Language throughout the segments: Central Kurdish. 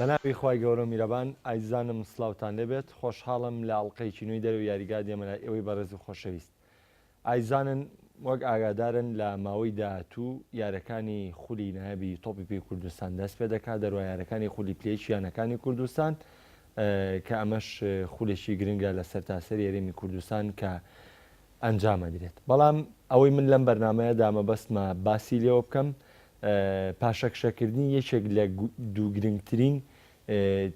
بەناوی خی گەورە میرەبان ئایزانم سلااوان لێبێت خۆشحاڵم لە ئەڵلقەیەکی نوێی دەرەوە یاریگا دێمەلا ئێوەی بەڕێز و خۆشەویست. ئایزانن وەک ئاگادارن لە ماوەی داهاتوو یارەکانی خولی نایبی تۆپی پێی کوردستان دەست پێ دەکات دەروە یارەکانی خولی پلێکی یانەکانی کوردستان کە ئەمەش خولێکی گرنگە لە سەرتاسەر یاریمی کوردستان کە ئەنجامە درێت. بەڵام ئەوەی من لەم بەرنمەیە دامەبەستمە باسی لێوە بکەم پاشەکشەکردنی یەکێک لە دوو گرنگترین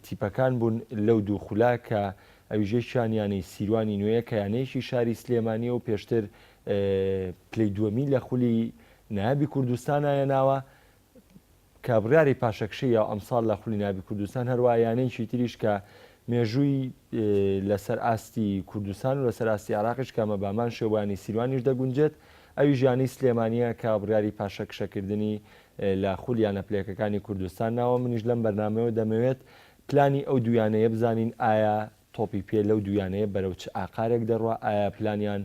تیپەکان بوون لەو دوو خولا کە ئەویژێکیان یانەی سیروانی نوێیە کە یانەیەکی شاری سلێمانی و پێشتر پلەی دووەمی لە خولی نایابی کوردستانایە ناوە کە بڕیاری پاشەکشەی یا ئەمساڵ لە خولی نایابی کوردستان هەروە یانەیەکی تریش کە مێژووی لەسەر ئاستی کوردستان و لەسەر ئاستی عراقیش کەمە بامان شێوانی سیروانیش دەگونجێت ئەوی ژیانی سلێمانیە کە بڕیاری پاشەکشەکردنی لە خولیانە پلێکەکانی کوردستان ناوە. منیش لەم بەرنامەوە دەمەوێت پلانی ئەو دویانەیە بزانین ئایا تۆپی پێ لەو دویانەیە بەرەو چ ئاقارێک دەڕوە، ئایا پلانیان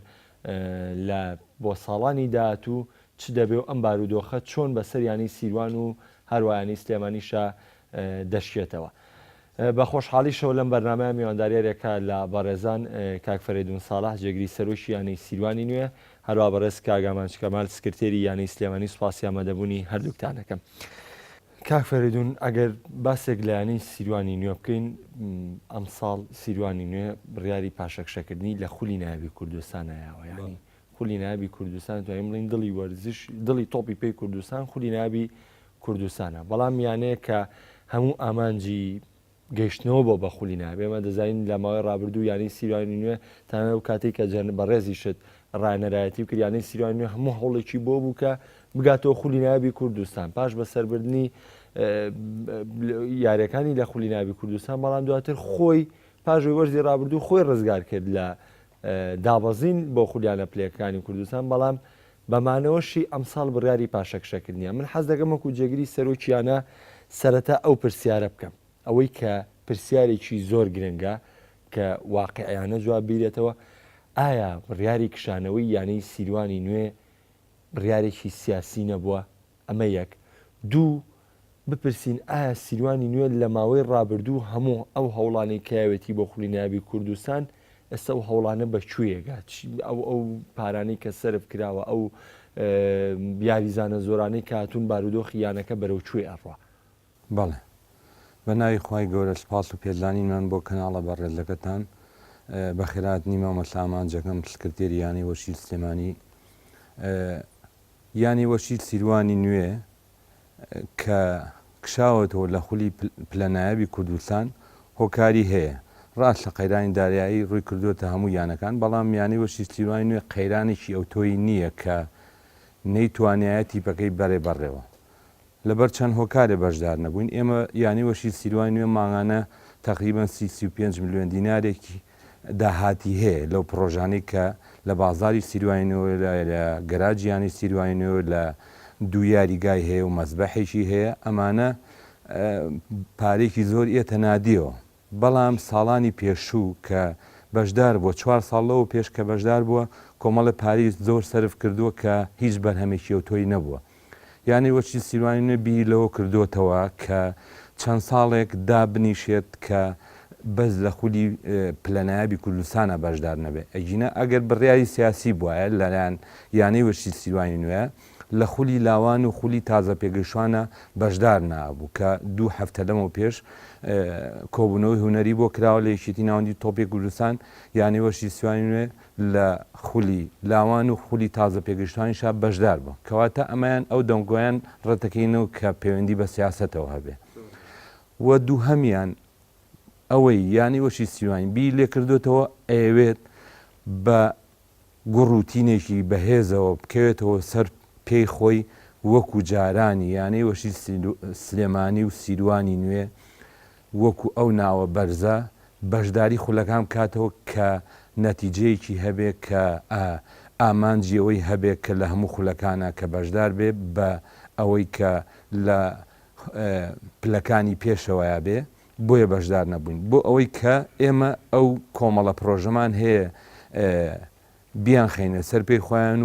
لە بۆ ساڵانی داهاتوو چ دەبێ و ئەم بارودۆخە چۆن بەسەریانی سیروان و هەروایانی سلێمانیشە دەشکێتەوە. بە خۆشحاڵیشەوە لەم بەرنامەیە میوانداریێکە لە بەڕێزان کاک فەرێدون ساڵح جێگری سەرۆشی یانەی سیروانی نوێ، هەروە بەڕێز کاگامان کەمال سکرتێری یانەی سلێمانی سوپاسی ئامادەبوونی هەردووکتانەکەم. کاک فەرێدون ئەگەر باسێک لە یانەی سیروانی نوێ بکەین، ئەمساڵ سیروانی نوێ بڕیاری پاشەکشەکردنی لە خولی نایابی کوردستانایەوە، ینی خولی نایابی کوردستان توانین بڵین دڵی وەرزش دڵی تۆپی پێی کوردستان خولی نایابی کوردستانە. بەڵام یانەیە کە هەموو ئامانجی گەیشتنەوە بۆ بە خولی نایابێ ئێمە دەزانین لە ماوەی ڕابردوو یانەی سیروانی نوێ تەنانەت کاتێک کە بەڕێزیشت ڕایەنەرایەتی و کردیانەی سیروانی نوێ هەموو هەوڵێکی بۆ بوو کە بگاتەوە خولی نایابی کوردستان پاش بەسەربردنی یاریەکانی لە خولی نایابی کوردستان. بەڵام دواتر خۆی پاژەوەی وەرزی ڕابردوو خۆی ڕزگار کرد لە دابەزین بۆ خولیانە پلەکانی کوردستان، بەڵام بەمانەوەشی ئەمساڵ بڕیاری پاشەکشەکردنیە. من حەز دەکەم وەکو جێگری سەرۆکیانە سەرەتا ئەو پرسیارە بکەم، ئەوەی کە پرسیارێکی زۆر گرنگە کە واقعیانە جواب بیرێتەوە، ئایا بڕیاری کشانەوەی یانەی سیروانی نوێ بڕیارێکی سیاسی نەبووە؟ ئەمە یەک. دوو، بپرسین ئایا سیروانی نوێ لە ماوەی ڕابردوو هەموو ئەو هەوڵانی کەیاوێتی بۆ خولی نایابی کوردستان ئێستا ئەو هەوڵانە بەکوێگات ئەو پارانەی کە سرف کراوە ئەو یاریزانە زۆرانەی کاتون بارودۆخی یانەکە بەرەو کوێ ئەڕوا؟ بەڵێ بە ناوی خی گەورە سپاس و پێزانینمان بۆ کەناڵە بەڕێزەکەتان بەخێرات نیمە مەسلامان جەکەم سکرتێری یانی وەشی سلێمانی یانی وەشی سیروانی نوێ کە کشاوەتەوە لە خولی پلەنایابی کوردستان هۆکاری هەیە. ڕاست لە قەیرانی داریایی ڕووی کردوتە هەموو یانەکان، بەڵام یانی وەشی سیروانی نوێ قەیرانێکی ئەوتۆی نییە کە نەیتوانایەتی بەکەی بەرێ بەڕێوە لەبەر چەند هۆکارێ بەشدار نەبووین. ئێمە یانی وەشی سیروانی نوێ ماغانە تقریبان 35 میلیۆن دینارێکی داهاتی هەیە لەو پرۆژانەی کە لە بازاری سیروانیەوە لە گەراجیانی سیروانیەوە لە دوو یاریگای هەیە و مەزبەحێکی هەیە. ئەمانە پارێکی زۆر ئێتە نادیەوە، بەڵام ساڵانی پێشوو کە بەشدار بووە 4 ساڵەوە پێش کە بەشدار بووە کۆمەڵە پاری زۆر سرف کردووە کە هیچ بەرهەمێکی ئەوتۆی نەبووە. یانی وەچی سیروانی نوێ بیر لەوە کردوتەوە کە چەند ساڵێک دابنیشێت کە بەس لە خولی پلەنایابی کوردستانە بەشدار نەبێ. ئەگینە ئەگەر بڕیاری سیاسی بووە لەلایەن یانەی وەشی سیروانی نوێ لە خولی لاوان و خولی تازە پێگەشتوانە بەشدار نابوو کە 2 هەفتە لەمەوە پێش کۆبوونەوەی هوەری بۆ کراوە لە یەکێتی ناوەندی تۆپی کوردستان یانی وەشی سیروانی نوێ لە خولی لاوان و خولی تازە پێگەشتوانیشا بەشدار بوو، کەواتە ئەمایان ئەو دەنگۆیان ڕەتەکەینەوە کە پەیوەندی بە سیاسەتەوە هەبێ. وە دوو هەمیان ئەوەی یانی وەشی سیروانی بیر لێ کردوێتەوە ئەوێت بە گوڕوتینێکی بەهێزەوە بکەوێتەوە سەر پێی خۆی وەکو جارانی یانەی وەشی سلێمانی و سیروانی نوێ وەکو ئەو ناوە بەرزە بەشداری خولەکان کاتەوە کە نەتیجەیەکی هەبێ کە ئامانجیەوەی هەبێ کە لە هەموو خولەکانە کە بەشدار بێ بە ئەوەی کە لە پلەکانی پێشەوەیە بێ بۆیە بەشدار نەبووین. بۆ ئەوەی کە ئێمە ئەو کۆمەڵە پرۆژەمان هەیە بیان خەینە سەر پێی خۆیان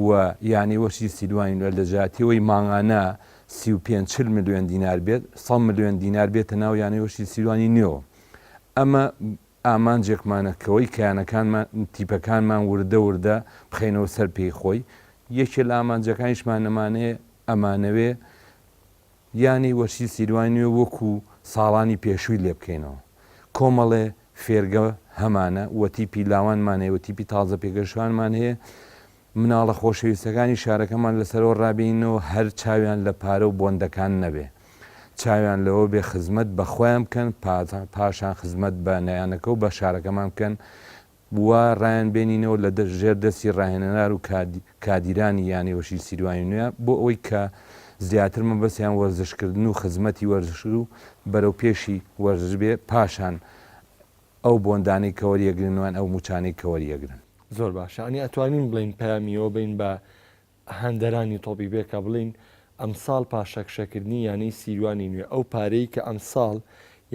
و یانی وەشی سیروانی لە جاتیەوەی ماغانە 35-40 ملیۆن دینار بێت 100 ملیۆن دینار بێتە ناو یانەی سیروانی نوێەوە. ئەمە ئامانجێکمانەکەوەی کەیانەکانمان تیپەکانمان وردە بخینەوە سەر پێی خۆی. یەکێ لە ئامانجەکانیشمان نەمانەیە ئەمانەوێ یانی وەرشی سیروانی نوێ وەکو ساڵانی پێشووی لێ بکەینەوە. کۆمەڵێ فێرگە هەمانە وەتیپی لاوانمان هەیە وەتیپی تازە پێگەشتوانمان هەیە. مناڵە خۆشەویستەکانی شارەکەمان لەسەرەوە ڕابینەوە هەر چاویان لە پارە و بۆندەکان نەبێ. چاویان لەوە بێ خزمەت بە خۆیان بکەن پاشان خزمەت بە نەیانەکە و بە شارەکەمان بکەن وە ڕایان بێنینەوە لە ژێر دەستی ڕاهێنەران و کادیرانی یانی وەشی سیروانی نوێ بۆ ئەوەی کە زیاتر مەبەستیان وەرزشکردن و خزمەتی وەرزش و بەرەو پێشی وەرزش بێ پاشان ئەو بۆندانەی کە وەریەگرنوان ئەو موچانەی کە وەریەگرن. زۆر باشە. ئەنی ئەتوانین بڵین پەیامیەوە بین بە هەندەرانی تۆپی بێکە بڵین ئەمساڵ پاشەکشەکردنی یانەی سیروانی نوێ ئەو پارەی کە ئەمساڵ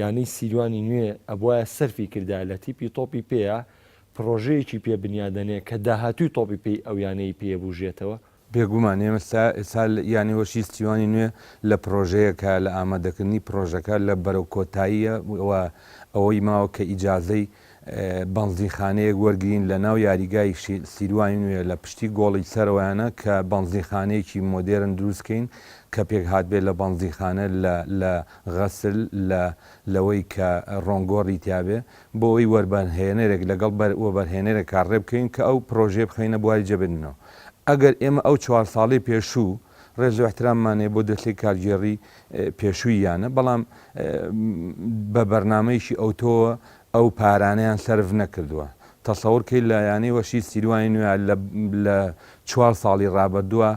یانەی سیروانی نوێ ئەبواە سەرفی کردا لە تیپی تۆپی پێەیە پرۆژەیەکی پێ بنیادەنێ کە داهاتووی تۆپی پێی ئەو یانەی پێبژێتەوە. بێگومان ئێمەستا یانی وەشی سیروانی نوێ لە پرۆژەیەکە لە ئامادەکردنی پرۆژەکە لە بەرەو کۆتاییە ئەوەی ماوە کە ئیجازەی بەنزیخانەیەک وەرگین لە ناو یاریگای سیروانی نوێ لە پشتی گۆڵی سەرەوەیانە کە بەنزیخانەیەکی مۆدێرن دروستکەین کە پێک هاتبێت لە بەنزیخانە لە غەسل لەوەی کە ڕۆنگۆڕی تیاابێ بۆ ئەوی وەربەرهێنەرێک لەگەڵ وەبەرهێنەرێک کارڕێ بکەین کە ئەو پرۆژێ بخەینە بواری جەبێنەوە. ئەگەر ئێمە ئەو 4 ساڵی پێشوو ڕێز و احتراممانێ بۆ دەستی کارگێڕی پێشووییانە بەڵام بە بەرنامەیەکی ئەوتۆوە ئەو پارانەیان سەرف نەکردووە. تەسەوڕکەی لە یانەی وەشی سیروانی نوێ لە 4 ساڵی ڕابردووە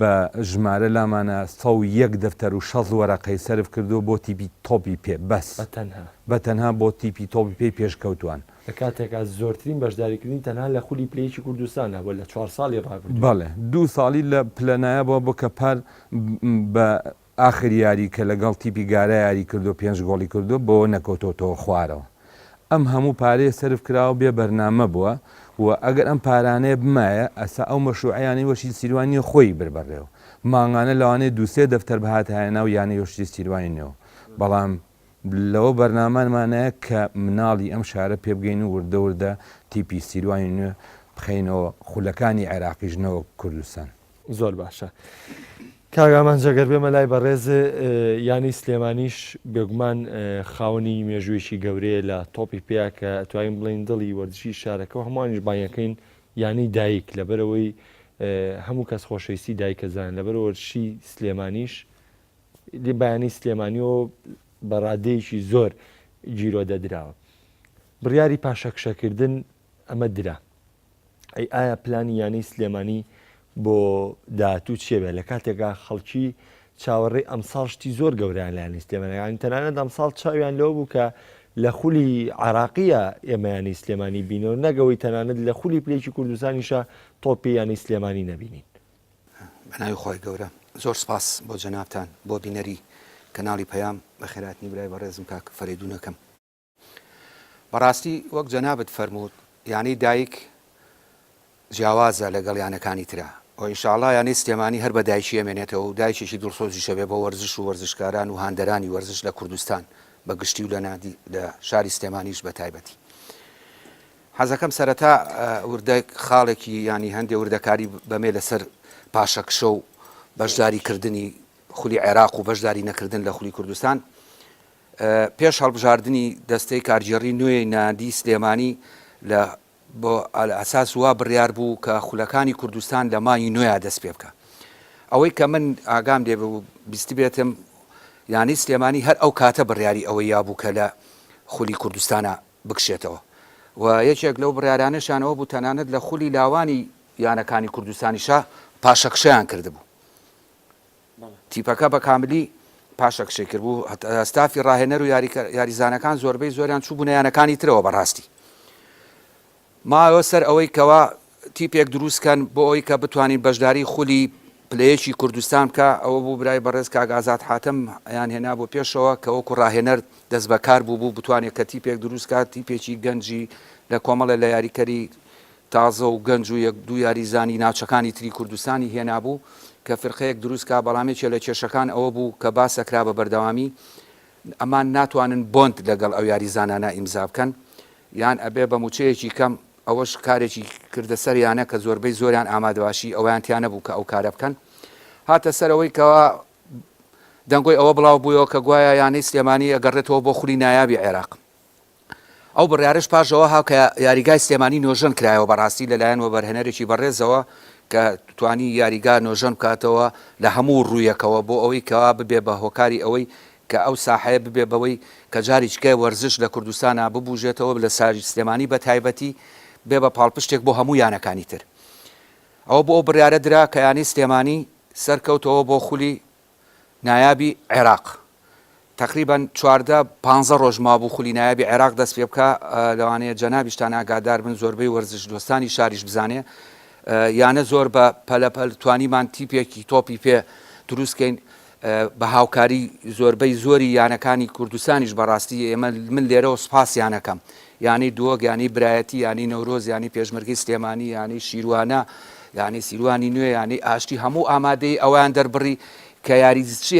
بە ژمارە لامانە 101 دەفتەر و 6 وەرەقەی سەرف کردو بۆ تیپی تۆپی پێ بەس بەتەنها بۆ تیپی تۆپی پێی پێشکەوتوان. لە کاتێکا زۆرترین بەشداریکردنی تەنها لە خولی پلەیەکی کوردستانە بۆ لە 4 ساڵی ڕابردوو. بەڵێ 2 ساڵی لە پلەنایە بۆ کە پار بە ئاخر یاری کە لەگەڵ تیپی گارە یاری کردو 5 گۆڵی کردو بۆ نەکەوتۆتەوە خوارەوە. ئەم هەموو پارەیە سەرف کراوە بێ بەرنامە بووە و ئەگەر ئەم پارانەیە بمایە ئەسا ئەو مەشروعیانی وەشی سیروانی خۆی بربەڕێەوە ماڵانە لەوانەیە 2-3 دەفتەر بەهاتایە ناو یانەی وەشی سیروانینەوە. بەڵام لەوە بەرنامانمانەیە کە مناڵی ئەم شارە پێ بگەین و وردە تیپی سیروانی نوێ بخەینەوە خولەکانی عێراقیژنەوە کوردستان. زۆر باشە. کاگامان جەگەر بێمە لای بەڕێز یانی سلێمانیش بێگومان خاوەنی مێژوویەکی گەورەیە لە تۆپی پێیا کە توانین بڵین دڵی وەرزشی شارەکەەوە هەمووانیش بانیەکەین یانی دایک لەبەرەوەی هەموو کەس خۆشەویستی دایکەزان لەبەرەوە وەرزشی سلێمانیش بەیانی سلێمانیەوە بەڕادەیەکی زۆر گیرۆ دەدراوە. بڕیاری پاشەکشەکردن ئەمە درا. ئایا پلانی یانی سلێمانی بۆ داهاتوو چێبێ لە کاتێکا خەڵکی چاوەڕێی ئەمساڵ شتی زۆر گەورەیان لە یانی سلێمانی تەنانەت ئەمساڵ چاویان لەوە بوو کە لە خولی عراقیە ئێمە یانی سلێمانی بینەوە نەگەوەی تەنانەت لە خولی پلەیەکی کوردستانیشە تۆپی یانی سلێمانی نەبینین. بەناوی خۆی گەورە زۆر سپاس بۆ جەنابتان بۆ بینەری کەناڵی پەیام بە خێراتنی برای بەڕێزم کاک فەریدونەکەم. بەڕاستی وەک جەنابەت فەرمووت یانی دایک جیاوازە لەگەڵ یانەکانی ترا و ئینشاءڵڵا یانی سلێمانی هەر بە دایکی ئەمێنێتەوە و دایکێکی دڵسۆزی شەبێ بە وەرزش و وەرزشکاران و هاندەرانی وەرزش لە کوردستان بە گشتی و لە شاری سلێمانیش بە تایبەتی. حەزەکەم سەرەتا وردە خاڵێکی ینی هەندێک وردەکاری بەمێ لەسەر پاشەکشە و بەشداریکردنی خولی عێراق و بەشداری نەکردن لە خولی کوردستان پێش هەڵبژاردننی دەستەی کارگێڕی نوێی نادی سلێمانی لە بۆ ئەساس وا بڕیار بوو کە خولەکانی کوردستان لە مای نوێە دەست پێ بکە. ئەوەی کە من ئاگام دێ بیستی بێتم یانی سلێمانی هەر ئەو کاتە بڕیاری ئەوەی یابوو کە لە خولی کوردستانە بکشێتەوە و یەکێک لەو بڕیارانەشانەوە بوو تەنانەت لە خولی لاوانی یانەکانی کوردستانیشە پاشەکشەیان کردبوو. تیپەکە بە کاملی پاشەکشەی کردبوو ئەستافی ڕاهێنەر و یاریزانەکان زۆربەی زۆریان چوو بوون یانەکانی ترەوە بەڕاستی. ماوە سەر ئەوەی کەوا تیپێک دروستکەن بۆ ئەوی کە بتوانین بەشداری خولی پلەیەکی کوردستان بکە ئەوە بوو برای بەڕێز کاگازات حاتم یان هێنا بۆ پێشەوە کە وەکو ڕاهێنەر دەست بەکار بوو بتوانێت کە تیپێک دروستکات تیپێکی گەنجی لە کۆمەڵە لە یاریکەری تازە و گەنج و یەک دوو یاریزانی ناوچەکانی تری کوردستانی هێنابوو کە فرقەیەک دروست کا بەڵامێکێ لە کێشەکان ئەوە بوو کە باسەکرا بە بەردەوامی ئەمان ناتوانن بۆند لەگەڵ ئەو یاریزانانە ئیمزا بکەن یان ئەبێ بە موچەیەکی کەم ئەوەش کارێکی کردە سەریانە کە زۆربەی زۆریان ئامادەواشی ئەویان تیانە بوو کە ئەو کارە بکەن هاتە سەرەوەی کەەوە دەنگۆی ئەوە بڵاو بوویەوە کە گوایە یانەی سلێمانی ئەگەڕێتەوە بۆ خولی نایابی عێراق ئەو بڕیارش پاشەوە هاو کە یاریگای سلێمانی نۆژەن کرایەوە بەڕاستی لەلایەن وەبەرهێنەرێکی بەڕێزەوە کە توانی یاریگا نۆژەن بکاتەوە لە هەموو ڕوویەکەوە بۆ ئەوەی کەوا ببێ بە هۆکاری ئەوەی کە ئەو ساحەیە ببێ بەوەی کە جاریچکە وەرزش لە کوردستانە ببوژێتەوە لە ساری سلێمانی بە تایبەتی بێ بە پاڵپشتێک بۆ هەموو یانەکانی تر ئەوە بۆ ئەو بڕیارە درا کە یانەی سلێمانی سەرکەوتەوە بۆ خولی نایابی عێراق تقریبا 14-15 ڕۆژ مابوو خولی نایابی عێراق دەست پێ بکە لەوانەیە جەنابیشتان ئاگادار بن زۆربەی وەرزش دۆستانی شاریش بزانێ یانە زۆر بە پەلەپەل توانیمان تیپێکی تۆپی پێ دروستکەین بە هاوکاری زۆربەی زۆری یانەکانی کوردستانیش بەڕاستی ئێمە من لێرەوە سوپاسیانەکەم یانی دۆگ ینی برایەتی ینی نەورۆز ینی پێشمەرگی سلێمانی ینی شیروانە ینی سیروانی نوێ ینی ئاشتی هەموو ئامادەی ئەویان دەربڕی کە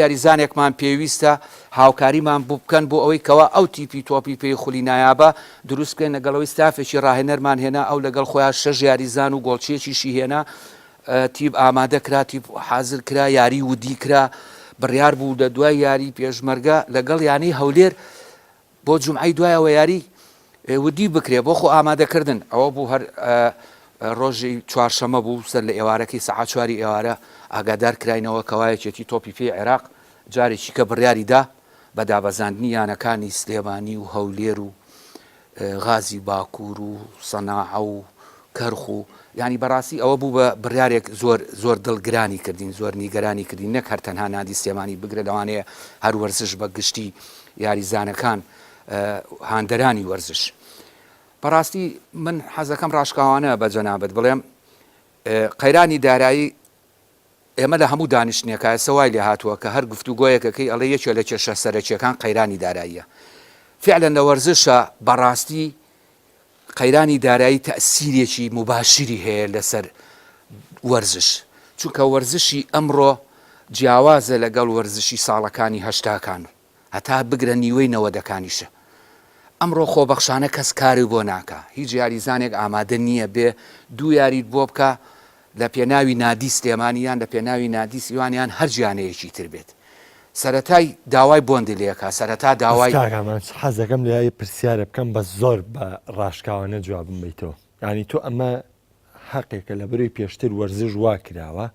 یاریزانێکمان پێویستە هاوکاریمان بکەن بۆ ئەوەی کەوا ئەو تیپی تۆپی پێی خولی نایابە دروست بکەین لەگەڵەوەی ستافێکی ڕاهێنەرمان هێنا ئەو لەگەڵ خۆیان 6 یاریزان و گۆڵچێکیشی هێنا تیب ئامادە کرا تیب حازر کرا یاری ودی کرا بڕیار بوو لە دوای یاری پێشمەرگە لەگەڵ یانەی هەولێر بۆ جومعەی دوایەوە یاری ودی بکرێ بۆ خۆ ئامادەکردن ئەوە بوو هەر ڕۆژی چوارشەمە بوو سەر لە ئێوارەکەی سەعات 4 ئێوارە ئاگادار کراینەوە کەوایەکێتی تۆپی پێی عێراق جارێکی کە بڕیاریدا بە دابەزاندنی یانەکانی سلێمانی و هەولێر و غازی باکوور و سەناعە و کەرخ و ینی بەڕاستی ئەوە بوو بە بڕیارێک زۆر دڵگرانی کردین زۆر نیگەرانی کردین نەک هەر تەنها نادی سلێمانی بگرێت لەوانەیە هەر وەرزش بە گشتی یاریزانەکان هاندەرانی وەرزش بەڕاستی من حەزەکەم ڕاشکاوانە بە جەنابەت بڵێم قەیرانی دارایی ئێمە لە هەموو دانیشتنیەکە سەوای لێ هاتووە کە هەر گفتوگۆیەکەکەی ئەڵێ یەکێ لە کێشە سەرەکیەکان قەیرانی داراییە فعلەن لە وەرزشە بەڕاستی قەیرانی دارایی تەسیرێکی مباشری هەیە لەسەر وەرزش چونکە وەرزشی ئەمڕۆ جیاوازە لەگەڵ وەرزشی ساڵەکانی هەشتاکان هەتا بگرە نیوەی نەوەدەکانیشە ئەمڕۆ خۆبەخشانە کەس کاری بۆ ناکە هیچ یاریزانێک ئامادە نییە بێ دوو یاریت بۆ بکە لە پێناوی نادی سلێمانیان لە پێناوی نادی سیوانیان هەر گیانەیەکی تر بێت سەرەتای داوای بۆندی لێکە سەرەتا داوای حەزەکەم لای پرسیارە بکەم بە زۆر بە ڕاشکاوانە جوابم بیتەوە ینی تۆ ئەمە حەقێکە لە بەروی پێشتر وەرزش وا کراوە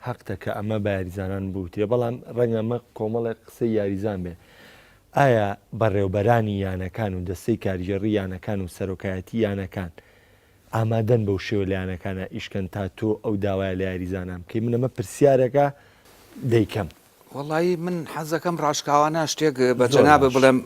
حەقتە کە ئەمە بە یاریزانان بوتێ بەڵام ڕەنگەمە کۆمەڵێک قسەی یاریزان بێ ئایا بەڕێوبەرانی یانەکان و دەستەی کاریگەڕی یانەکان و سەرۆکایەتی یانەکان ئامادەن بەو شێوە لە یانەکانە ئیشکەن تا تۆ ئەو داوای لە یاریزانام کەی منەمە پرسیارەکە دەیکەم وەڵی من حەزەکەم ڕاشکاوانە شتێک بە جەنابە بڵێم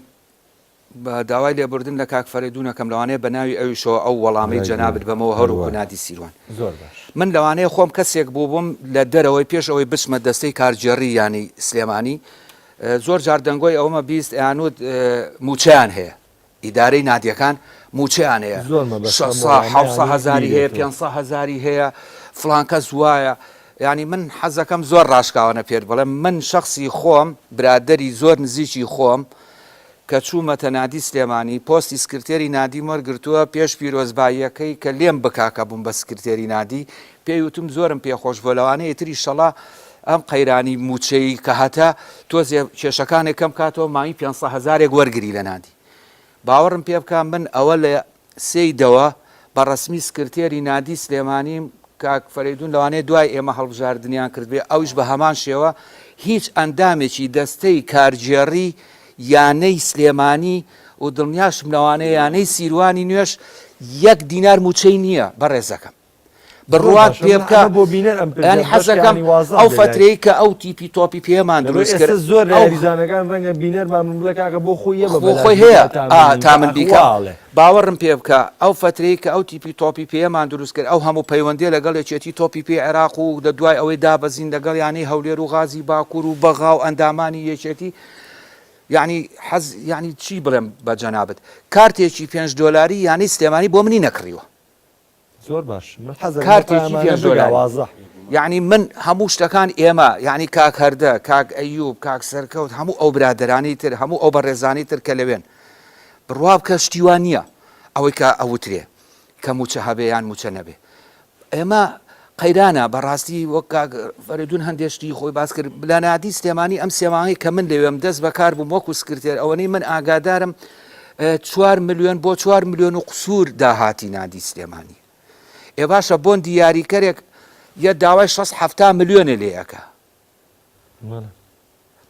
بە داوای لێبوردن لە کاک فەرێدونەکەم لەوانەیە بە ناوی ئەویشەوە ئەو وەڵامی جەنابت بەمەوە هەروەکو نادی سیروان زۆر باش من لەوانەیە خۆم کەسێک بووبم لە دەرەوەی پێش ئەوەی بچمە دەستەی کارگێڕی ینی سلێمانی زۆر جار دەنگۆی ئەومە بیست یانوت موچیان هەیە ئیدارەی نادیەکان موچیان هەیە 600,000 هەیە 500,000 هەیە فلانکە زوایە ینی من حەزەکەم زۆر ڕاشکاوانە پێر بڵێم من شخصی خۆم برادری زۆر نزیکی خۆم کە چوومەتە نادی سلێمانی پۆستی سکرتێری نادی وەرگرتووە پێش پیرۆزباییەکەی کە لێم بکاکە بووم بە سکرتێری نادی پێی وتم زۆرم پێخۆش بۆ لەوانەیە تری شەڵا ئەم قەیرانی موچەی کە هەتا تۆزێ کێشەکانێک کەم کاتەوە مامی 500,000 وەرگری لە نادی باوەڕم پێ بکەم من ئەوە لە سێیدەوە بە ڕسمی سکرتێری نادی سلێمانیم کاک فەرێدون لەوانەیە دوای ئێمە هەڵبژاردنیان کردبێ ئەویش بە هەمان شێوە هیچ ئەندامێکی دەستەی کارگێڕی یانەی سلێمانی و دڵنیاشم لەوانەیە یانەی سیروانی نوێش 1 دینار موچەی نییە بەڕێزەکەم بڕوات پێ بکە ینی حەزەکەم ئەو فترەی کە ئەو تیپی تۆپی پێمان دروست کرد زۆر یاریزانەکان ڕەنگە بینەرمان بڵێکاکە بۆ خۆی خۆی هەیە تا من بیکە باوەڕم پێ بکە ئەو فترەی کە ئەو تیپی تۆپی پێمان دروست کرد ئەو هەموو پەیوەندی لەگەڵ یەکێتی تۆپی پێ عێراق و لە دوای ئەوەی دابەزین لەگەڵ یانەی هەولێر و غازی باکوور و بەغا و ئەندامانی یەکێتی یعنی چی بڵێم بە جەنابەت کارتێکی $5 یانەی سلێمانی بۆ منی نەکڕیوە زۆر باش کارتێکی پێ زۆر وازە یعنی من هەموو شتەکان ئێمە یعنی کاک هەردە کاک ئەیوب کاک سەرکەوت هەموو ئەو برادرانی تر هەموو ئەو بەڕێزانی تر کە لەوێن بڕوا بکە شتیوان نییە ئەوەی کە ئەوترێ کە موچە هەبێ یان موچە نەبێ ئێمە قەیرانە بەڕاستی وەک فەریدون هەندێشتی خۆی باس کرد لە نادی سلێمانی ئەم سێمانەی کە من لەوێم دەست بەکار بووم وەکو سکرتێر ئەوەنەی من ئاگادارم 4 ملیۆن بۆ 4 ملیۆن و قسوور داهاتی نادی سلێمانی ئێ باشە بۆندی یاریکەرێک یە داوای 670 ملیۆنە لێیەکە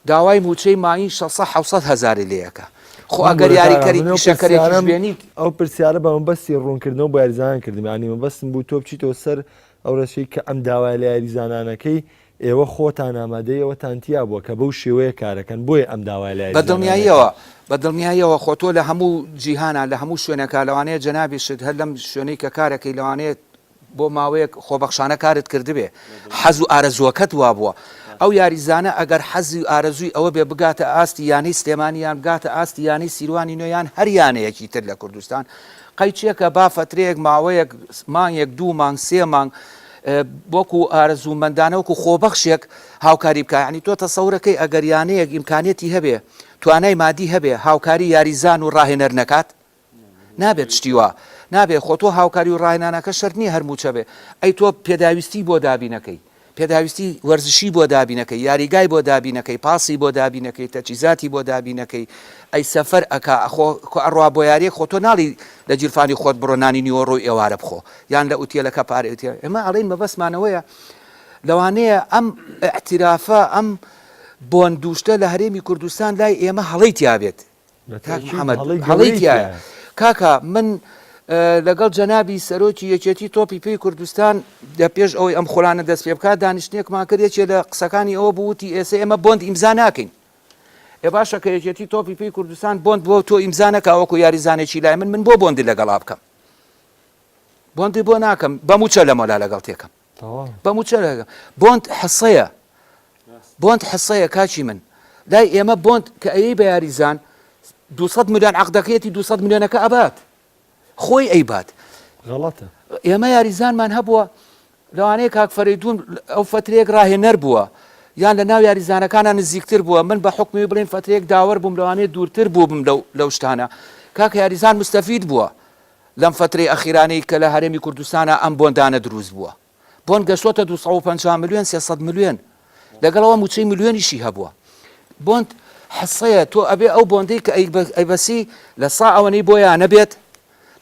داوای موچەی ماین 600 هزار لێیەکە خۆ ئەگەر یاریکەری پیشەکەرێکیش بێنیت ئەو پرسیارە بە مەبەستی ڕوونکردنەوە بۆ یاریزانان کردم ینی مەبەستم بوو تۆ بچیتەوە سەر ئەو ڕێشەی کە ئەم داوای لە یاریزانانەکەی ئێوە خۆتان ئامادەی ئەوەتانتیا بووە کە بەو شێوەیە کارەکەن بۆیە ئەم داوای لە بەدڵنیاییەوە خۆ تۆ لە هەموو جیهانە لە هەموو شوێنەکە لەوانەیە جەنابیشت هەر لەم شوێنەی کە کارەکەی لەوانەیە بۆ ماوەیەک خۆبەخشانە کارت کردبێ حەز و ئارەزوەکەت وا بووە ئەو یاریزانە ئەگەر حەزی و ئارەزووی ئەوە بێ بگاتە ئاستی یانەی سلێمانیان بگاتە ئاستی یانەی سیروانی نوێیان هەر یانەیەکی تر لە کوردستان قەیچێکە با فترەیەک ماوەیەک مانگێک 2 مانگ 3 مانگ بۆکو ئارەزوومەندانە وەکو خۆبەخشێک هاوکاری بکە ینی تۆ تەسەورەکەی ئەگەر یانەیەک ئیمکانێتی هەبێ توانای مادی هەبێ هاوکاری یاریزان و ڕاهێنەر نەکات نابێت شتیوە نابێت خۆ تۆ هاوکاری و ڕاهێنانەکە شەرت نییە هەرموچە بێ ئەی تۆ پێداویستی بۆ دابینەکەی پێداویستی وەرزشی بۆ دابینەکەی یاریگای بۆ دابینەکەی پاسی بۆ دابینەکەی تەچیزاتی بۆ دابینەکەی ئەی سەفەر ئەکا ئەڕوا بۆ یاریە خۆ تۆ ناڵی لە جیرفانی خۆت بڕۆ نانی نیوەڕۆی ئێوارە بخۆ یان لە ئوتێلەکە پارێتی ئێمە ئەڵێن مەبەستمانەوەیە لەوانەیە ئەم ئەعترافە ئەم بۆن دووشتە لە هەرێمی کوردستان لای ئێمە هەڵەی تیابێت هەڵەی تایە کاکە من لەگەڵ جەنابی سەرۆکی یەکێتی تۆپی پێی کوردستان لە پێش ئەوەی ئەم خۆرانە دەست پێ بکات دانیشتێکمان کردێکێ لە قسەکانی ئەوە بووتی ئێستا ئێمە بۆند ئیمزا ناکەین ئێ باشە کە یەکێتی تۆپی پێی کوردستان بۆند بۆ تۆ ئیمزانەکە وەکو یاریزانێکی لای من بۆ بۆندی لەگەڵا بکەم بۆندی بۆ ناکەم بەموچە لەمەلا لەگەڵ تێکەم بەموچە لەگەڵ بۆند حەسەیە بۆند حەسەیە کاچی من لای ئێمە بۆند کە ئەیەی بە یاریزان 200 ملیۆن عەقدەکەیەتی 200 ملیۆنەکە ئەبات خۆی ئەیبات غەڵەتە ئێمە یاریزانمان هەبووە لەوانەیە کاک فەریدون ئەو فترەیەک ڕاهێنەر بووە یان لە ناو یاریزانەکانە نزیکتر بووە من بە حکمی بڵێن فترەیەک داوەر بووم لەوانەیە دوورتر بووبم لەو شتانە کاکە یاریزان مستەفید بووە لەم فترەی ئەخیرانەی کە لە هەرێمی کوردستانە ئەم بۆندانە دروست بووە بۆن گەشتۆتە 250 ملیۆن 300 ملیۆن لەگەڵەوە موچەی ملیۆنیشی هەبووە بۆند حەسەیە تۆ ئەبێ ئەو بۆندەی کە ئەیبەسی لە سا ئەوەنەی بۆ یانە بێت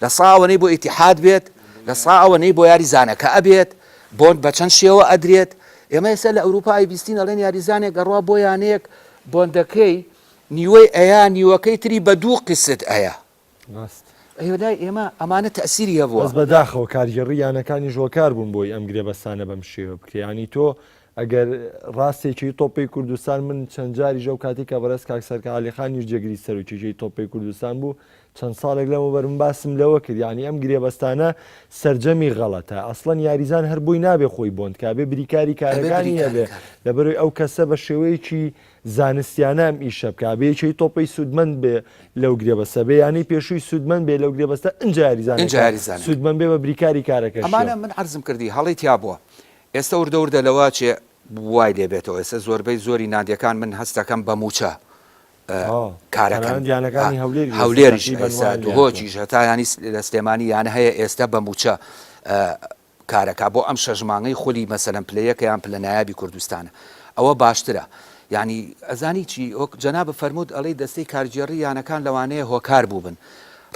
لە سا ئەوەنەی بۆ ئیتیحاد بێت لە سا ئەوەنەی بۆ یاریزانەکە ئەبێت بۆند بە چەند شێوە ئەدرێت ئێمە ئێستا لە ئەوروپای بیستین ئەڵێن یاریزانێک گەڕوا بۆ یانەیەک بۆندەکەی نیوەی ئەیە نیوەکەی تری بە 2 قست ئەیە لای ئێمە ئەمانە تەسیری هەبووە بەس بەداخەوە کارگەڕی یانەکانی ژۆکار بوون بۆی ئەم گرێبەستانە بەم شێوە بکرێانی تۆ ئەگەر ڕاستێکی تۆپی کوردستان من چەند جاری ژەو کاتی کە بەڕێز کاکسەرکە عەلیخانی جێگری سەرۆکیەکەی تۆپی کوردستان بوو چەند ساڵێک لەمە بەرم باسم لەوە کرد ینی ئەم گرێبەستانە سەرجەمی غەڵەتە ئەسڵەن یاریزان هەر بووی نابێ خۆی بۆند کابێ بریکاری کارەکانی هەبێ لەبەرەوەی ئەو کەسە بە شێوەیەکی زانستیانە ئەم ئیشە بکە بێکی تۆپی سوودمەند بێ لەو گرێبەستە بێ ینی پێشووی سوودمەند بێ لەو گرێبەستە ئەنجا یاریزان سوودمەند بێ بە بریکاری کارەکە ئەمانە من عەرزم کردی هەڵی تیا بووە ئێستا وردە لەوە چێ وای لێبێتەوە ئێستا زۆربەی زۆری نادیەکان من هەستەکەم بە موچە کارەکەن هەولێریشی هۆچیش هەتا ینی لە سلێمانی یانە هەیە ئێستا بە موچە کارەکە بۆ ئەم شەژمانگەی خولی مەسەلەن پلەیەکە یان پلە نایابی کوردستانە ئەوە باشترە ینی ئەزانی چی جەنابە فەرموود ئەڵەی دەستەی کارگێڕی یانەکان لەوانەیە هۆکار بووبن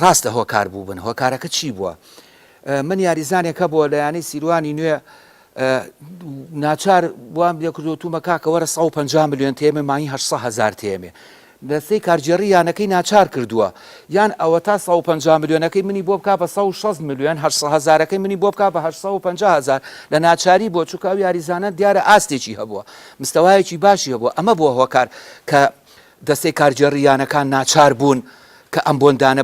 ڕاستە هۆکار بووبن هۆکارەکە چی بووە من یاریزانێکە بووە لە یانەی سیروانی نوێ ناچار وام لێ کردوتومە کاکە وەرە 150 ملیۆن تێمە مانی 800 هزار تێمێ دەستەی کارگێڕی یانەکەی ناچار کردووە یان ئەوە تا 150 ملیۆنەکەی منی بۆ بک بە 160 ملیۆن 800 هزارەکەی منی بۆ بک بە 850 هزار لە ناچاری بۆ چووکاو یاریزانە دیارە ئاستێکی هەبووە مستەوایەکی باشی هەبووە ئەمە بۆ هۆکار کە دەستەی کارگێڕی یانەکان ناچار بوون کە ئەم بۆندانە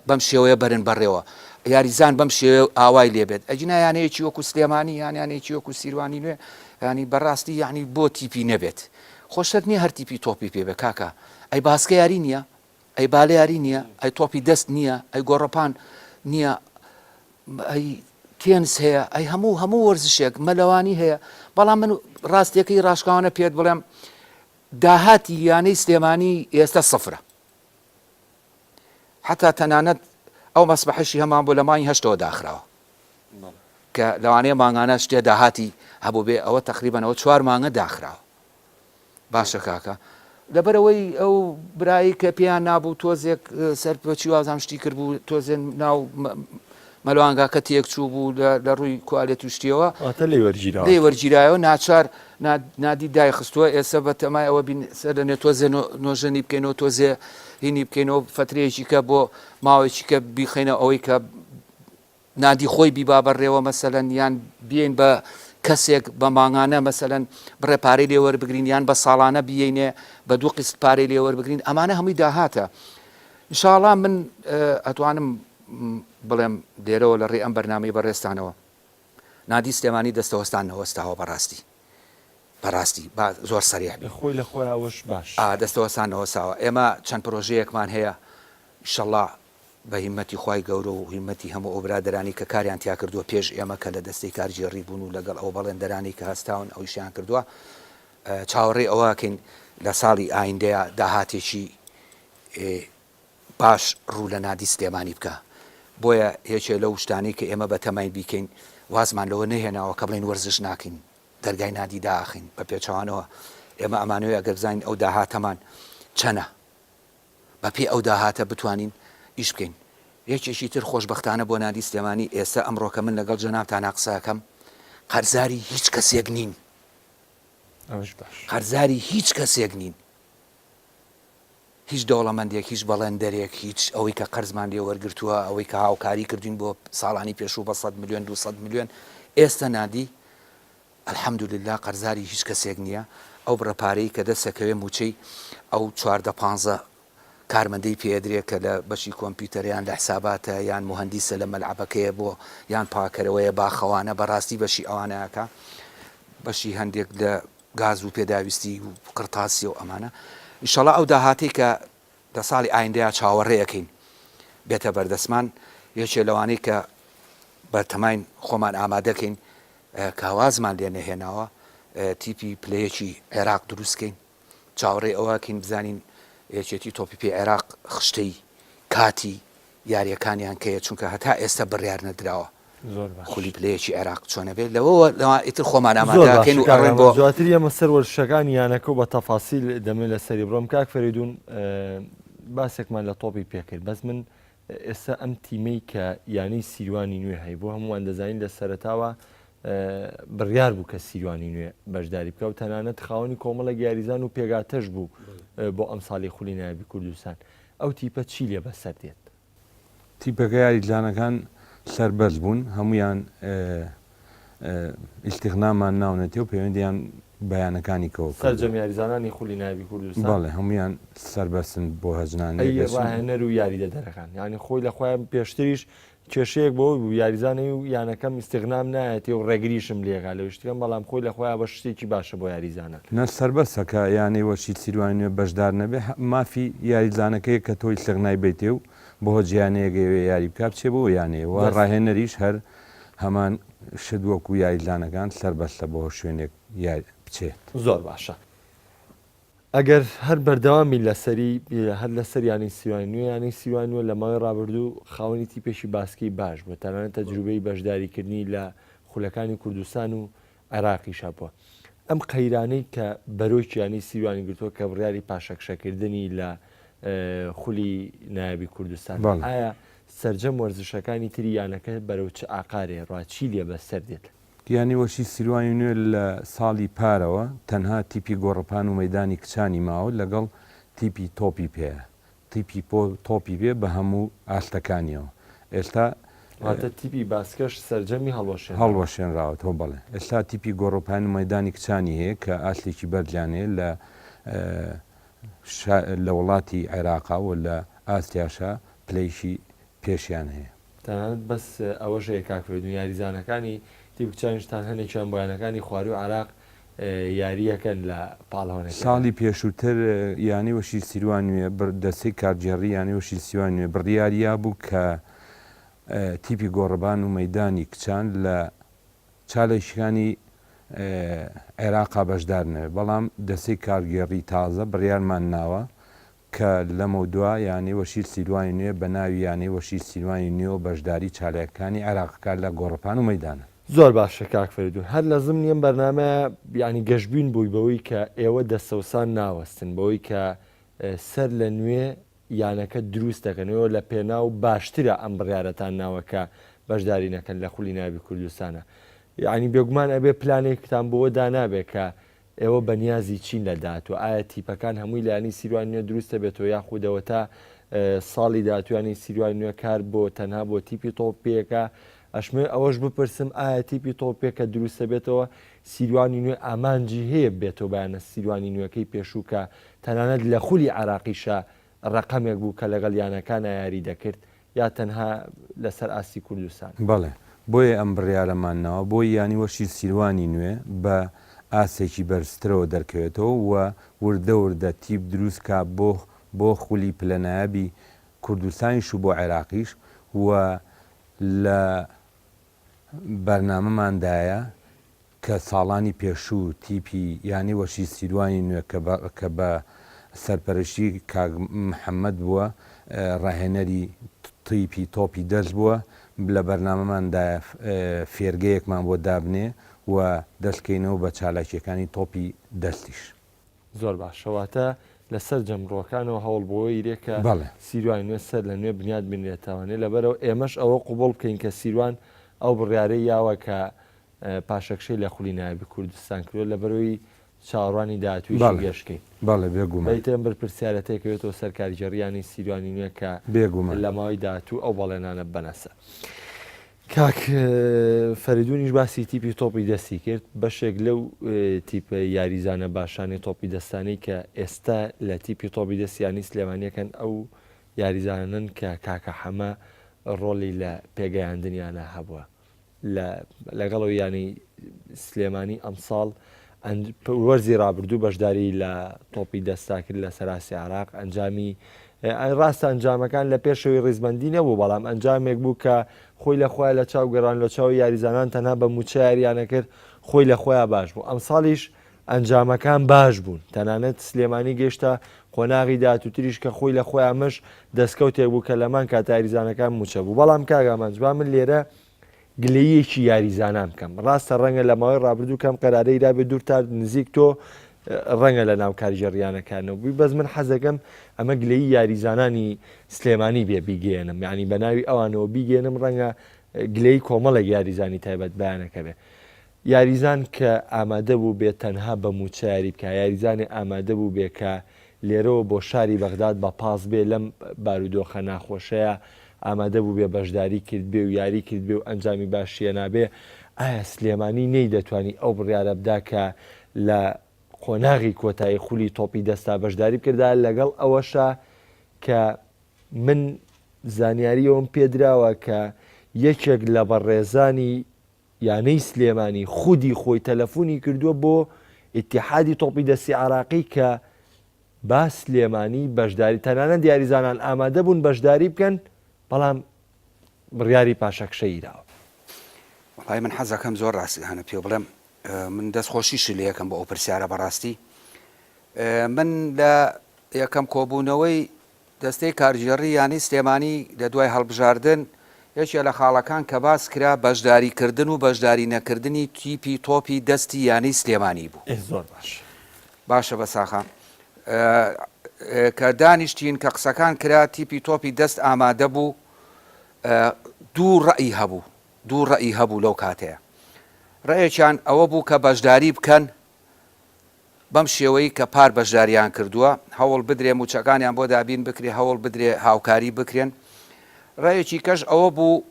بەم شێوەیە بەرن بەڕێوە یاریزان بەم شێوە ئاوای لێبێت ئەجینا یانەیەکی وەکو سلێمانی یانیانەیەکی وەکو سیروانی نوێ ینی بەڕاستی یعنی بۆ تیپی نەبێت خۆشت نییە هەر تیپی تۆپی پێ بێ کاکە ئەی باسکە یاری نییە ئەی بالە یاری نییە ئەی تۆپی دەست نییە ئەی گۆڕەپان نییە ئەی تێنس هەیە ئەی هەموو وەرزشێک مەلەوانی هەیە بەڵام من ڕاستیەکەی ڕاشکاوانە پێت بڵێم داهاتی یانەی سلێمانی ئێستا سفرە حتا تەنانەت ئەو مەسبەحەشی هەمان بۆ لە مانگی هەشتەوە داخراوە کە لەوانەیە مانگانە شتێ داهاتی هەبوو بێ ئەوە تقریبان ئەوە 4 مانگە داخراوە باشە کاکە لەبەرەوەی ئەو برایی کە پێیان نابوو تۆزێک سەرپۆچی وازام شتی کرد بوو تۆزێن ناو مەلوانگاکە تێک چوو بوو لە ڕووی کوالێت و شتیەوە لێ وەرگیرایەوە ناچار نادی دای خستووە ئێستا بە تەمای ئەوە بین سەر لەنێ تۆزێ نۆژەنی بکەینەوە تۆزێ هینی بکەینەوە فترێکی کە بۆ ماوەیەکی کە بیخەینە ئەوەی کە نادی خۆی بیبا بەڕێوە مەسەلەن یان بێن بە کەسێک بە ماگانە مەسەلەن بڕێ پارەی لێ وەربگرین یان بە ساڵانە بینێ بە 2 قست پارەی لێ وەربگرین ئەمانە هەمووی داهاتە ئینشاڵڵا من ئەتوانم بڵێم دێرەوە لە ڕێ ئەم بەرنامەی بەڕێستانەوە نادی سلێمانی دەستەوەستان نەوەستاوە بەڕاستی زۆر سەریح بێ خۆی لە خۆی ئەوەش باش دەستەوەستان نەوەساوە ئێمە چەند پرۆژەیەکمان هەیە ئینشەڵڵا بە هیمەتی خوای گەورە و هیمەتی هەموو ئەو برادەرانی کە کاریان تیا کردووە پێش ئێمە کە لە دەستەی کارژێڕی بوون و لەگەڵ ئەو بەڵێندەرانی کە هەستاون ئەویشیان کردووە چاوەڕێ ئەوەکەین لە ساڵی ئایندەیە داهاتێکی باش ڕوو لە نادی سلێمانی بکە بۆیە هێچێ لەو شتانی کە ئێمە بە تەمای بیکەین وازمان لەوە نەهێناوە کە بڵین وەرزش ناکەین دەرگای نادی داخین بە پێچەوانەوە ئێمە ئەمانەوەی ئەگەر بزانین ئەو داهاتەمان چەنە بە پێ ئەو داهاتە بتوانین ئیش بکەین یەکێکی تر خۆشبەختانە بۆ نادی سلێمانی ئێستا ئەمڕۆکە من لەگەڵ جەنابتان قسەکەم قەرزاری هیچ کەسێک نین قەرزاری هیچ کەسێک نین هیچ دەوڵەمەندێک هیچ بەڵێندەرێک هیچ ئەوەی کە قەرزمان لێ وەرگرتووە ئەوەی کە هاوکاری کردوین بۆ ساڵانی پێشوو بە 100 ملیۆن 200 ملیۆن ئێستا نادی الحەمدولله قەرزاری هیچ کەسێک نییە ئەو بڕەپارەی کە دەسەکەوێ موچەی ئەو 14-15 کارمەندەی پێدرێت کە لە بەشی کۆمپیوتەریان لە حساباتە یان مهندیسە لە مەلعبەکەیە بۆ یان پاکەرەوەیە باخەوانە بەڕاستی بەشی ئەوانەکە بەشی هەندێک لە گاز و پێداویستی و قرتاسی و ئەمانە ئینشەڵڵا ئەو داهاتی کە لە ساڵی ئایندەیە چاوەڕێیەکەین بێتە بەردەسمان یەکێ لەوانەی کە بەرتەماین خۆمان ئامادەکەین کاوازمان لێ نەهێناوە تیپی پلەیەکی عێراق دروستکەین چاوەڕێ ئەوەکەین بزانین یەکێتی تۆپی پێ عێراق خشتەی کاتی یاریەکانیان کەیە چونکە هەتا ئێستا بڕیار نەدراوە خولی پلەیەکی عێراق چۆنە بێت لەوە ئیتر خۆمان ئامادەکەین و ئەڕێن بۆ دواتر ئێمە سەر وەرزشەکان یانەکە و بە تەفاسیل دەمێت لە سەری بڕۆم کاک فەریدون باسێکمان لە تۆپی پێکرد بەس من ئێستا ئەم تیمەی کە یانەی سیروانی نوێ هەیە بۆ هەمووان دەزانین لە سەرەتاوە بڕیار بوو کە سیروانی نوێ بەشداری بکە و تەنانەت خاوەنی کۆمەڵە یاریزان و پێگاتەش بوو بۆ ئەم ساڵی خولی نایبی کوردستان ئەو تیپە چی لێ بەسەر دێت تیپەکە یاریزانەکان سەربەرز بوون هەمویان ئیستیغنامان ناونەتێ و پەیوەندیان بەیانەکانی کەوە سەرجەم یاریزانانی خولی نایبی کوردستان بەڵێ هەمویان سەربەستن بۆ هەژنان ڕاهێنەر و یاریدە دەرەکان یعنی خۆی لە خۆیان پێشتریش کێشەیەک بۆ بوو یاریزانەی و یانەکەم ئیستیغنام نایەتی و ڕێگریشم لێگا لە شتەکەم بەڵام خۆی لە خۆیان بە شتێکی باشە بۆ یاریزانە نە سەربەستەکە یانەی وەشی سیروانی بەشدار نەبێ مافی یاریزانەکەی کە تۆی سەغنای بێتێ و بۆ جیانەیەگەوێ یاری بکات چێ بۆ یانەیە ڕاهێنەریش هەر هەمان شت وەکو یاریزانەکان سەربەستە بۆ شوێنێک بچێت زۆر باشە ئەگەر هەر بەردەوامی لەسەری هەر لەسەر یانی سیروانی نوێ یانی سیروانی نوێ لە ماوەی ڕابردوو خاوەنی تیپێکی باسکەی باش بوو تەنانەت تەجروبەی بەشداریکردنی لە خولەکانی کوردستان و عێراقیشە بووە ئەم قەیرانەی کە بەرۆکی یانی سیروانی گرتووە کە بڕیاری پاشەکشەکردنی لە خولی نایبی کوردستان ئایا سەرجەم وەرزشەکانی تری یانەکە بەرەو چ ئاقارێ ڕاچی لێ بەسەر دێت یانی وەشی سیروانی نوێ لە ساڵی پارەوە تەنها تیپی گۆڕپان و مەدانی کچانی ماوە لەگەڵ تیپی تۆپی پێە تیپی تۆپی بێ بە هەموو ئاستەکانیەوە ئێستا واتە تیپی باسکەش سەرجەمی هەڵوەشێنراوەتەوە بڵێ ئێستا تیپی گۆڕپان و مەدانی کچانی هەیە کە ئاستێکی بەرجانەیە لە وڵاتی عێراقاوە لە ئاستیاشا پلەیشی پێشیان هەیە تەنانەت بەس ئەوەژەیە کاکفێدون یاریزانەکانی تیپچانشتان هەنێکیان بۆیانەکانی خواری و عراق یاریەکەن لە پاڵەوانەکە ساڵی پێشووتر یانی وەشی سیروان نوێ دەستەی کارجێڕی یانی وەشی سیروان نوێ بڕیاریا بوو کە تیپی گۆڕبان و مەیدانی کچان لە چالێکیەکانی عێراقا بەشدارنەوێت بەڵام دەستەی کارگێڕی تازە بڕیارمان ناوە کە لەمە دووە یانەی وەشیر سیروانی نوێ بە ناوی یانەی وەشیر سیروانی نوێ بەشداری چالەکانی عێراقەکان لە گۆڕپان و مەیدانە. زۆر باشە کاک فەریدون، هەر لە زمنیەم بەرنامە ینی گەشتبوون بووی بەوەی کە ئێوە دەستەوسان ناوەستن بەوەی کە سەر لە نوێ یانەکە دروست دەکەنەوە لە پێناو باشترە ئەم بڕیارەتان ناوەکە بەشداری نەکەن لە خولی ناوی کوردستانە. یعنی بێگومان ئەبێ پلانێکتان بۆەوە دانابێت کە ئێوە بەنیازی چین لەدات و ئایا تیپەکان هەمووی لایانی سیروان نوێ دروستە بێتەوە یاخودەوە تا ساڵی داهاتوانی سیروان نوێ کار بۆ تەنها بۆ تیپی تۆپێکە ئەشمێ ئەوەش بپرسم ئایا تیپی تۆپێکە دروستە بێتەوە سیروانی نوێ ئامانجی هەیە بێتەوە بەیانە سیروانی نوێەکەی پێشووکە تەنانەت لە خولی عراقیشە ڕقەمێک بوو کە لەگەڵ یانەکانە یاری دەکرد یا تەنها لەسەر ئاستی کوردستان. بەڵێ بۆیە ئەم بڕیارەمانەوە بۆی ینی وەشی سیروانی نوێ بە ئاسێکی بەرزترەوە دەرکەوێتەوە و وردە وردە تیپ دروستکە بۆ خولی پلەنایابی کوردستانیش و بۆ عێراقیش و لە بەرنامەماندایە کە ساڵانی پێشوو تیپی یانی وەشی سیروانی نوێ کە بە سەرپەرشتی کاک محەممەد بووە ڕاهێنەری تیپی تۆپی دەست بووە لە بەرنامەماندایە فێرگەیەکمان بۆ دابنێ و دەستکەینەوە بە چالاکیەکانی تۆپی دەستیش. زۆر باشەواتە لەسەر جەمڕۆکانەوە هەوڵ بۆی رێکە سیروان نوێ سەر لە نوێ بنیاد بنێتوانێت لەبەرەوە ئێمەش ئەوە قوبڵ بکەین کە سیروان ئەو بڕیارەی یاوە کە پاشەکشەی لە خولی نایبی کوردستان کردو لەبەرەوەی چاوەڕوانی داهاتووی گەشتکەین. باڵێ بێگومان بەیتەم بەرپرسیارەتێکەوێتەوە سەرکاری جەڕیانی سیروانی نوێ کە بێگومان لە ماوەی داهاتوو ئەو بەڵێنانە بنەسە. کاک فەریدونیش باسی تیپی تۆپی دەستی کرد بەشێک لەو تیپە یاریزانە باشانی تۆپی دەستانەی کە ئێستا لە تیپی تۆپی دەستیانی سلێمانیەکەن ئەو یاریزانن کە کاکە حەمە ڕۆڵی لە پێگەیاندنیانە هەبووە لەگەڵەوە ینی سلێمانی ئەمساڵ وەرزی ڕابردوو بەشداری لە تۆپی دەستا کرد لە سەراسی عراق ئەنجامی ڕاستە ئەنجامەکان لە پێشەوەی ڕێزبەندی نەبوو بەڵام ئەنجامێک بوو کە خۆی لە خۆیان لە چاو گەڕان لە چاو یاریزانان تەنها بە موچە یاریانە کرد خۆی لە خۆیان باش بوو. ئەم ساڵیش ئەنجامەکان باش بوون تەنانەت سلێمانی گەشتە قۆناغی داهاتووتریش کە خۆی لە خۆیانمەش دەستکەوتێک بوو کە لەمان کاتە یاریزانەکان موچە بوو. بەڵام کاگامانجبا من لێرە گلەیەکی یاریزانان بکەم ڕاستە ڕەنگە لە ماوەی ڕابردوو کەم قەرارەی رابێ دوور تا نزیک تۆ ڕەنگە لە ناو کاریژەڕیانەکانەوە بووی بەس من حەزەکەم ئەمە گلەی یاریزانانی سلێمانی بێ بیگەێنم یعنی بە ناوی ئەوانەوە بیگەێنم ڕەنگە گلەی کۆمەڵێک یاریزانی تایبەت بەیانەکە بێ یاریزان کە ئامادە بوو بێت تەنها بە موچە یاری بکە یاریزانی ئامادە بوو بێ کە لێرەوە بۆ شاری بەغداد بە پاس بێ لەم بارودۆخە ناخۆشەیە ئامادە بوو بێ بەشداری کرد بێ و یاری کرد بێ و ئەنجامی باشیە نابێ ئایا سلێمانی نەی دەتوانی ئەو بڕیارە بدا کە لە قۆناغی کۆتایی خولی تۆپی دەستا بەشداری بکردا لەگەڵ ئەوەشە کە من زانیاریەوەم پێدراوە کە یەکێک لە بەڕێزانی یانەی سلێمانی خودی خۆی تەلەفۆنی کردووە بۆ ئیتیحادی تۆپی دەستی عراقی کە با سلێمانی بەشداری تەنانەت دیاریزانان ئامادە بوون بەشداری بکەن بەڵام بڕیاری پاشەکشە ئیراوە. وڵای من حەزەکەم زۆر ڕاستی هەنە پێ بڵێم من دەستخۆشیش لە یەکەم بۆ ئەو پرسیارە بەڕاستی من لە یەکەم کۆبوونەوەی دەستەی کارژێڕی یانی سلێمانی لە دوای هەڵبژاردن یەکێ لە خاڵەکان کە باس کرا بەشداریکردن و بەشداری نەکردنی تیپی تۆپی دەستی یانی سلێمانی بوو. زۆر باشە بەساخان کە دانیشتین کە قسەکان کرا تیپی تۆپی دەست ئامادە بوو دوو ڕەئی هەبوو لەو کاتەیە ڕێیەکیان ئەوە بوو کە بەشداری بکەن بەم شێوەی کە پار بەشداریان کردووە هەوڵ بدرێ موچەکانیان بۆ دابین بکرێ هەوڵ بدرێ هاوکاری بکرێن ڕێیەکی کەش ئەوە بوو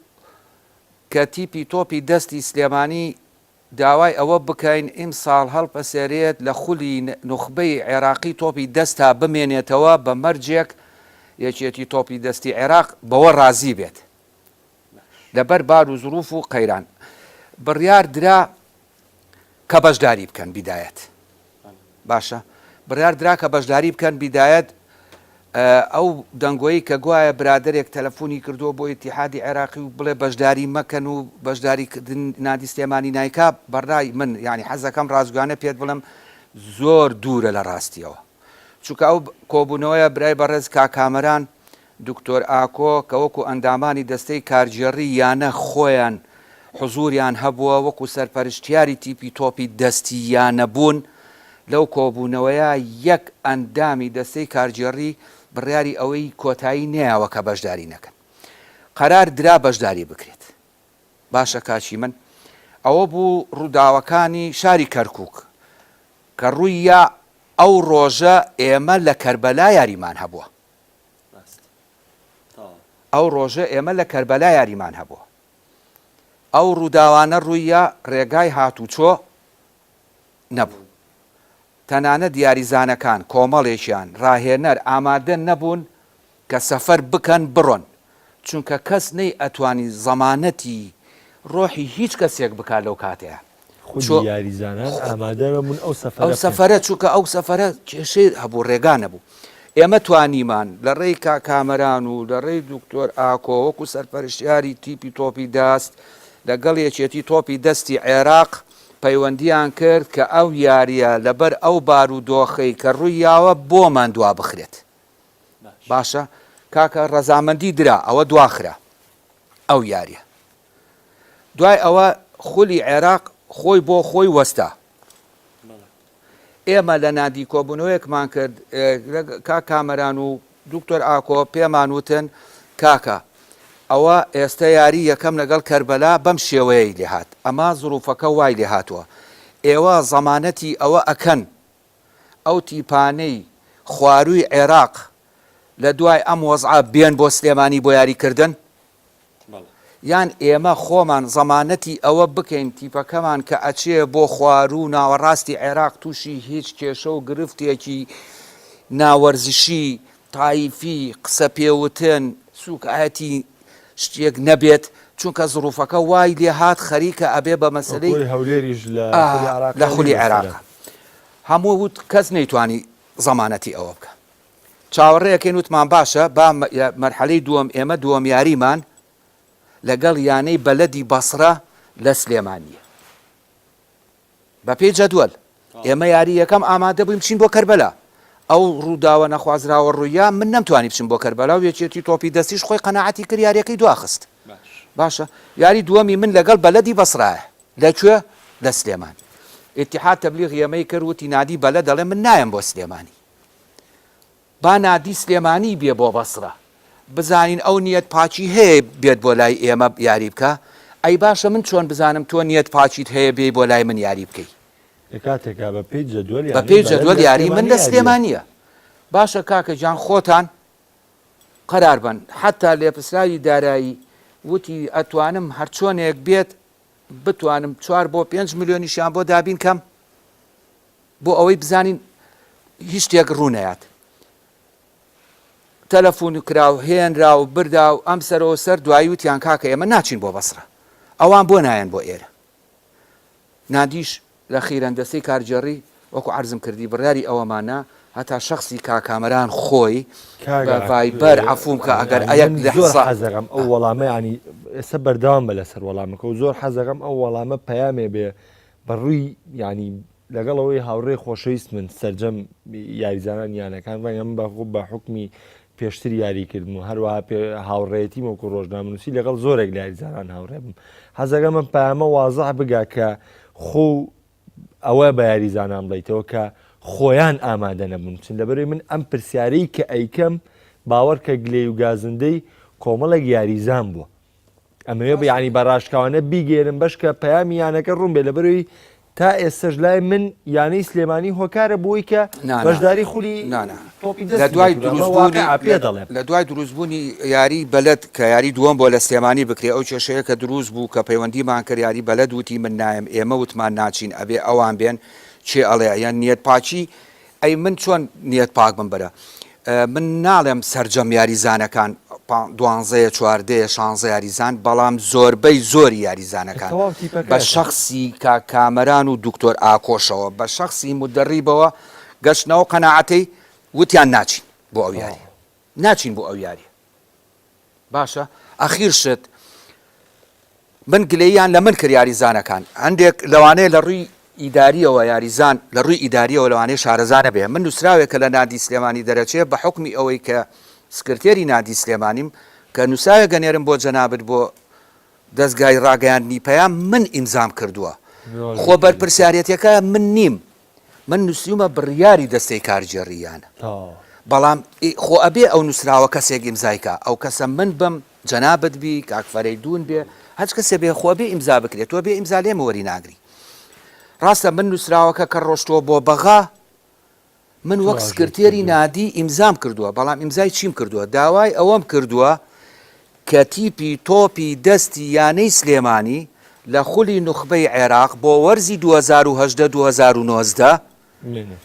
کە تیپی تۆپی دەستی سلێمانی داوای ئەوە بکەین ئیمساڵ هەڵپەسێرێت لە خولی نوخبەی عێراقی تۆپی دەستا بمێنێتەوە بە مەرجێک یەکێتی تۆپی دەستی عێراق بەوە ڕازی بێت لەبەر بار و زروف و قەیران بڕیار درا کە بەشداری بکەن بیدایەت باشە بڕیار درا کە بەشداری بکەن بیدایەت ئەو دەنگۆیی کە گوایە برادێک تەلەفۆنی کردو بۆ ئیتیحادی عێراقی و بڵێ بەشداری مەکەن و بەشداریکردن نادی سلێمانی نایکا بەڕای من یعنی حەزەکەم ڕازگوانە پێت بڵم زۆر دوورە لە ڕاستیەوە چونکە ئەو کۆبوونەوەیە برای بەڕێز کاکامەران دکتۆر ئاکۆ کە وەکو ئەندامانی دەستەی کارژێڕی یانە خۆیان حزوریان هەبووە وەکو سەرپەرشتیاری تیپی تۆپی دەستی یانە بوون لەو کۆبوونەوەیە یەک ئەندامی دەستەی کارژێڕی بڕیاری ئەوەی کۆتایی نەیەوە کە بەشداری نەکەن قەرار درا بەشداری بکرێت باشە کاچی من ئەوە بوو ڕووداوەکانی شاری کەرکووک کە ڕوویە ئەو ڕۆژە ئێمە لە کەربەلا یاریمان هەبووە ئەو ڕۆژە ئێمە لە کەربەلا یاریمان هەبووە ئەو ڕووداوانە ڕوویە ڕێگای هاتوچۆ نەبوو تەنانە دیاریزانەکان کۆمەڵێکیان ڕاهێنەر ئامادە نەبوون کە سەفەر بکەن بڕۆن چونکە کەس نەی ئەتوانی زەمانەتی ڕۆحی هیچ کەسێک بکات لەو کاتەیە یاریزانان ئامادە بوون ئەو سەفەرە چونکە ئەو سەفەرە کێشەی هەبوو ڕێگا نەبوو ئێمە توانیمان لە ڕێی کامەران و لە ڕێی دکتۆر ئاکۆ وەکو سەرپەرشتیاری تیپی تۆپی دەست لەگەڵ یەکێتی تۆپی دەستی عێراق پەیوەندیان کرد کە ئەو یاریە لەبەر ئەو بار و دۆخەی کە ڕوویاوە بۆمان دوا بخرێت باشە کاکە ڕەزامەندی درا ئەوە دواخرا ئەو یاریە دوای ئەوە خولی عێراق خۆی بۆ خۆی وەستا ئێمە لە نادی کۆبوونەوەیەکمان کرد کامەران و دکتۆر ئاکۆ پێمان وتن کاکە ئەوە ئێستا یاری یەکەم لەگەڵ کەربەلا بەم شێوەیە لێهات ئەمە زروفەکە وای لێ هاتووە ئێوە زەمانەتی ئەوە ئەکەن ئەو تیپانەی خوارووی عێراق لە دوای ئەم وەزعە بێن بۆ سلێمانی بۆ یاریکردن یان ئێمە خۆمان زەمانەتی ئەوە بکەین تیپەکەمان کە ئەچێ بۆ خوارو ناوەڕاستی عێراق تووشی هیچ کێشە و گرفتێکی ناوەرزشی تایفی قسە پێوتن سوکایەتی شتێک نەبێت چونکە زروفەکە وای لێ هات خەریکە ئەبێ بە مەسەلەی هەولێریش لە خولی عێراق هەموو وت کەس نەیتوانی زەمانەتی ئەوە بکە چاوەڕێیەکەین وتمان باشە با مەرحەلەی دووەم ئێمە دووەم یاریمان لەگەڵ یانەی بەلەدی بەسرە لە سلێمانیە بە پێی جەدوەل ئێمە یاری یەکەم ئامادە بووین بچین بۆ کەربەلا ئەو ڕووداوە نەخوازراوە ڕوویە من نەمتوانی بچین بۆ کەربەلا و یەکێتی تۆپی دەستیش خۆی قەناعەتی کرد یاریەکەی دواخست باشە یاری دووەمی من لەگەڵ بەلەدی بەسرایە لەکوێ لە سلێمان ئیتیحاد تەبلیغ ئێمەی کرد وتی نادی بەلە دەڵێ من نایەم بۆ سلێمانی با نادی سلێمانی بێ بۆ بەسرە بزانین ئەو نیەت پاچی هەیە بێت بۆ لای ئێمە یاری بکە ئەی باشە من چۆن بزانم تۆ نیەت پاچیت هەیە بێ بۆ لای من یاری بکەی کاتێکا بە پێی جەدوەل یاری من لە سلێمانیە باشە کاکە جان خۆتان قەرار بن حتا لێپرسراوی دارایی وتی ئەتوانم هەر چۆنێک بێت بتوانم 4 بۆ 5 ملیۆنیشیان بۆ دابین کەم بۆ ئەوەی بزانین هیچ شتێک ڕوونەیات تەلەفۆن کراو هێنرا و بردا و ئەم سەرەوە سەر دوایی وتیان کاکە ئێمە ناچین بۆ بەسرە ئەوان بۆ نایەن بۆ ئێرە نادیش لە خیرەندەسەی کارجێڕی وەکو عەرزم کردی بڕیاری ئەوەمانە هەتا شخصی کاکامەران خۆی بە ڤایبەر عەفوم کە ئەگەر زۆر حەزەکەم ئەو وەڵامە ینی ئێستا بەردەوام بە لەسەر وەڵامەکە و زۆر حەزەکەم ئەو وەڵامە پەیامێ بێ بەڕووی ینی لەگەڵەوەی هاوڕێی خۆشەویست من سەرجەم یاریزانان یانەکان ڤایە من بە حوکمی پێشتر یاریکردن و هەروەها هاوڕێتی وەکو ڕۆژنامەنووسی لەگەڵ زۆرێک لە یاریزانان هاوڕێ بم حەزەکەم من پەیامە وازەح بگا کە خۆ ئەوە بە یاریزانان بڵیتەوە کە خۆیان ئامادە نەبوون چون لەبەرەوەی من ئەم پرسیارەی کە ئەیکەم باوەڕ کە گلەی و گازندەی کۆمەڵێک یاریزان بووە ئەمەوێ بە ینی بە ڕاشکاوانە بیگێرم بەش کە پەیامی یانەکە ڕوون بێ لەبەرەوەی تا ئێستش لای من یانەی سلێمانی هۆکارە بۆی کە بەشداری خولی لە دوای دروستبوونی یاری بەلەد کە یاری دووەم بۆ لە سلێمانی بکرێ ئەو کێشەیە کە دروست بوو کە پەیوەندیمان کرد یاری بەلەد وتی من نایم ئێمە وتمان ناچین ئەبێ ئەوان بێن چێ ئەڵێ یان نیەت پاچی ئەی من چۆن نیەت پاک بم بەرە من ناڵێم سەرجەم یاریزانەکان 12 14 16 یاریزان بەڵام زۆربەی زۆری یاریزانەکان بە شخصی کامەران و دکتۆر ئاکۆشەوە بە شخصی مدەڕیبەوە گەشتنەوە قەناعەتەی وتیان ناچین بۆ ئەو یاری ناچین بۆ ئەو یاریە باشە ئەخیر شت من گلەییان لە من کرد یاریزانەکان هەندێک لەوانەیە لە ڕووی ئیداریەوە یاریزان لە ڕووی ئیداریەوە لەوانەیە شارەزانە بێ من نووسراوێکە لە نادی سلێمانی دەرەچێت بە حکمی ئەوەی کە سکرتێری نادی سلێمانیم کە نووساوێک گەنێرم بۆ جەنابەت بۆ دەستگای ڕاگەیاندنی پەیام من ئیمزام کردووە خۆ بەرپرسیارەتەکە من نیم من نووسیومە بڕیاری دەستەی کارگێڕیانە بەڵام خۆ ئەبێ ئەو نووسراوە کەسێک ئیمزایکە ئەو کەسە من بم جەنابەت بی کاک فەرەیدون بێ هەچ کەسێ بێ خۆ بێ ئیمزا بکرێت تۆ بێ ئیمزا لێمە وەری ناگری ڕاستە من نووسراوەکە کە ڕۆشتووە بۆ بەغا من وەک سکرتێری نادی ئیمزام کردووە بەڵام ئیمزای چیم کردووە داوای ئەوەم کردووە کە تیپی تۆپی دەستی یانەی سلێمانی لە خولی نوخبەی عێراق بۆ وەرزی 2018-2019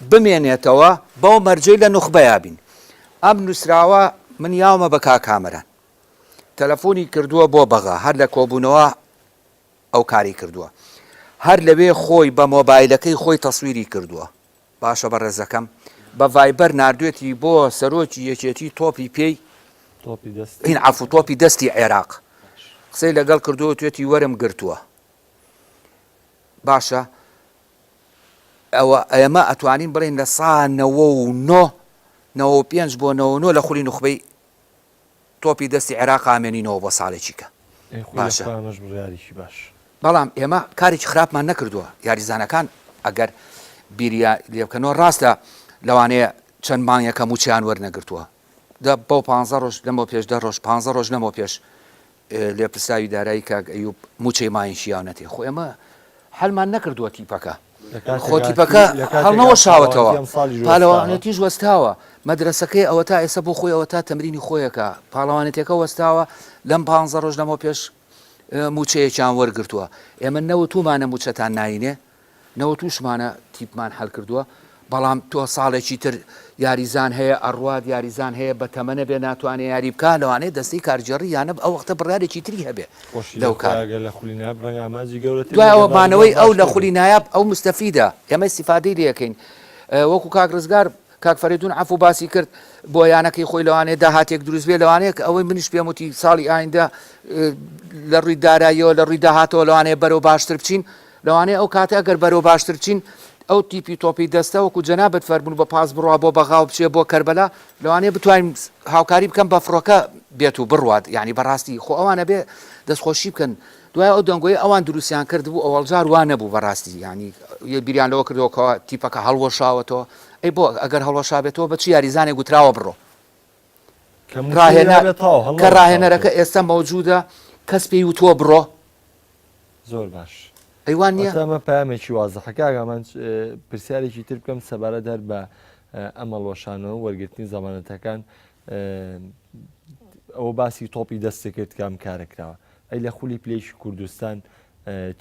بمێنێتەوە بەو مەرجەی لە نوخبەیە بین ئەم نووسراوە من یاومە بە کاکامەران تەلەفۆنی کردووە بۆ بەغا هەر لە کۆبوونەوە ئەو کاری کردووە هەر لەوێ خۆی بە مۆبایلەکەی خۆی تەسویری کردووە باشە بە ڕێزەکەم بە ڤایبەر ناردوێتی بۆ سەرۆکی یەکێتی تۆپی پێی هین عەفو تۆپی دەستی عێراق قسەی لەگەڵ کردووە توێتی وەرم گرتووە باشە ئەوە ئێمە ئەتوانین بڵێن لە سا 95 بۆ 99 لە خولی نوخبەی تۆپی دەستی عێراق ئامێنینەوە بۆ ساڵێکی کە باش بەڵام ئێمە کارێکی خراپمان نەکردووە یاریزانەکان ئەگەر بیریا لێبکەنەوە ڕاستە لەوانەیە چەند مانگێکە موچیان وەرنەگرتووە بۆ 15 ڕۆژ لەمەوە پێش 10 ڕۆژ 15 ڕۆژ لەمەوە پێش لێپرساوی دارایی کاک ئەیوب موچەی ماینشی یاو نەتێ خۆ ئێمە هەلمان نەکردووە تیپەکە خۆ تیپەکە هەڵنەوە شاوەتەوە پالەوانێتیش وەستاوە مەدرسەکەی ئەوە تا ئێستا بۆ خۆی ئەوە تا تەمرینی خۆیەکە پاڵەوانێتەکە وەستاوە لەم 15 ڕۆژ لەمەوە پێش موچەیەکیان وەرگرتووە ئێمە 92مانە موچەتان ناینێ 92شمانە تیپمان هەڵ کردووە بەڵام تۆ ساڵێکی تر یاریزان هەیە ئەڕوات یاریزان هەیە بە تەمەنە بێ ناتوانێت یاری بکە لەوانەیە دەستەی کارگێڕی یانە ئەو وەختە بڕیارێکی تری هەبێ لەو کار دوای ئەوە بانەوەی ئەو لە خولی نایاب ئەو مستەفیدە ئێمە استیفادەی لێەکەین وەکو کاک ڕزگار کاک فەرێدون عەفو باسی کرد بۆ یانەکەی خۆی لەوانەیە داهاتێک دروست بێ لەوانەیە ئەوەی منیش پێم وتی ساڵی ئایندە لە ڕووی داراییەوە لە ڕووی داهاتەوە لەوانەیە بەرەو باشتر بچین لەوانەیە ئەو کاتە ئەگەر بەرەو باشتر بچین ئەو تیپی تۆپی دەستە وەکو جەنابەت فەرموون بە پاس بڕوا بۆ بەغا و بچێ بۆ کەربەلا لەوانەیە بتوانین هاوکاری بکەم بە فڕۆکە بێت و بڕوات یعنی بەڕاستی خۆ ئەوانە بێ دەستخۆشی بکەن دوای ئەو دەنگۆی ئەوان دروستیان کرد بوو ئەوەڵجار وان نەبوو بەڕاستی ینی بیریان لەوە کردەوەکەوە تیپەکە هەڵوەشاوەتەوە ئەی بۆ ئەگەر هەڵوەشابێتەوە بە چی یاریزانێک گوتراوە بڕۆ کە ڕاهێنەرەکە ئێستا مەوجودە کەس پێی وتووە بڕۆ زۆر باش ئەیوان نییە ئەمە پامێکی وازەحەکەگەمان پرسیارێکی تر بکەم سەبارەت بە ئەمەڵۆشانەوە وەرگرتنی زەمانەتەکان ئەوە باسی تۆپی دەستێک کرد کام کارەکراوە ئەی لە خولی پلەیشی کوردستان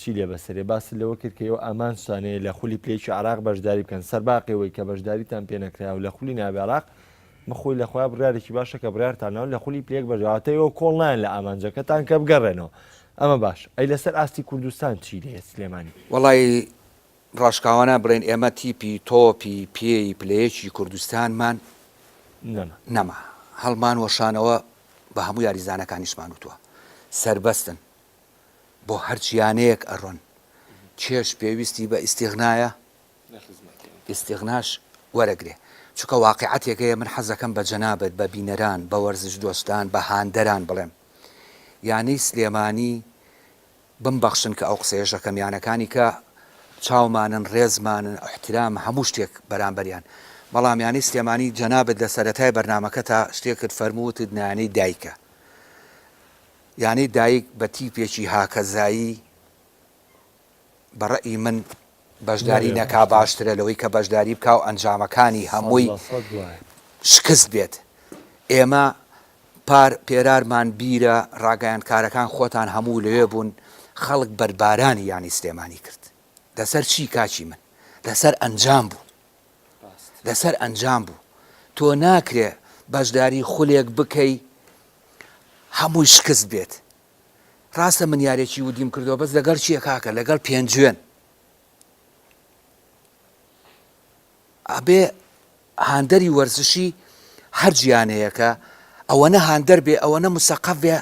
چی لێ بەسەرێ باسی لەوە کرد کە ئەوە ئامان شتانەیە لە خولی پلەیشی عراق بەشداری بکەن سەرباقیەوەی کە بەشداریتان پێ نەکراوە لە خولی ناوی عراق مەخۆی لە خۆیان بڕارێکی باشە کە بڕارتانەوە لە خولی پلێک بەژاتەوە کۆڵ نایەن لە ئامانجەکەتان کە بگەڕێنەوە ئەمە باش ئەی لەسەر ئاستی کوردستان چی لێ سلێمانی وەڵی ڕاشکاوانە بڵێن ئێمە تیپی تۆپی پێی پلەیەکی کوردستانمان نەما هەڵمان وەشانەوە بە هەموو یاریزانەکانیشمان وتووە سربەستن بۆ هەرچیانەیەک ئەڕۆن چێش پێویستی بە ئیستیغنایە ئیستیغناش وەرەگرێ چونکە واقعەتێکەیە من حەزەکەم بە جەنابەت بە بینەران بە وەرزش دۆستان بە هاندەران بڵێم یانەی سلێمانی بمبەخشن کە ئەو قسەیەشەکەم یانەکانی کە چاومانن ڕێزمانن احترام هەموو شتێک بەرامبەریان بەڵام یانی سلێمانی جەنابەت لە سەرەتای بەرنامەکە تا شتێکت فەرمووتت نانەی دایکە یعنی دایک بە تیپێکی هاکەزایی بەڕەئی من بەشداری نەکا باشترە لەوەی کە بەشداری بکە و ئەنجامەکانی هەمووی شکست بێت ئێمە پێرارمان بیرە ڕاگەیاندکارەکان خۆتان هەموو لەوێ بوون خەڵک بەربارانی یانی سلێمانی کرد لەسەر چی کاچی من لەسەر ئەنجام بوو لەسەر ئەنجام بوو تۆ ناکرێ بەشداری خولێک بکەی هەمووی شکست بێت ڕاستە من یارێکی ودیم کردەوە بەس لەگەڵ چییە کاکە لەگەڵ پێنجوێن ئەبێ هاندەری وەرزشی هەر گیانەیەکە ئەوەنە هاندەر بێ ئەوەنە مسەقف بێ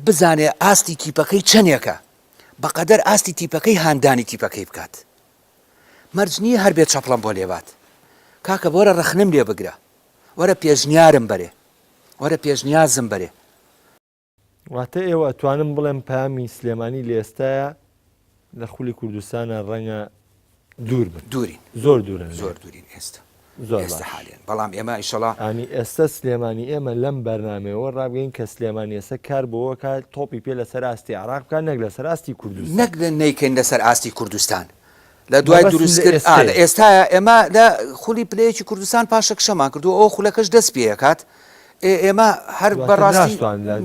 بزانێ ئاستی تیپەکەی چەندێکە بەقەدەر ئاستی تیپەکەی هاندانی تیپەکەی بکات مەرج نییە هەر بێت چەپڵەم بۆ لێبات کاکە وەرە ڕەخنم لێ بگرە وەرە پێشنیارم بەرێ وەرە پێشنیازم بەرێ واتە ئێوە ئەتوانم بڵێم پامی سلێمانی لە ئێستاە لە خولی کوردستانە ڕەنگە دوور بن دوورین زۆر دوورن زۆر دوورین ئێستا زۆر ئێستا حالێن بەڵام ئێمە ئیشەڵا ئانی ئێستا سلێمانی ئێمە لەم بەرنامەوە ڕابگەین کە سلێمانی ئێستا کار بەوە کات تۆپی پێ لەسەر ئاستی عراق بکات نەک لەسەر ئاستی کوردستان نەک نەیکەین لەسەر ئاستی کوردستان لە دوای دروستکرد لە ئێستاە ئێمە لە خولی پلەیەکی کوردستان پاشە کشەمان کردو ئەو خولەکەش دەست پێکات ئێمە هەر بەڕاستی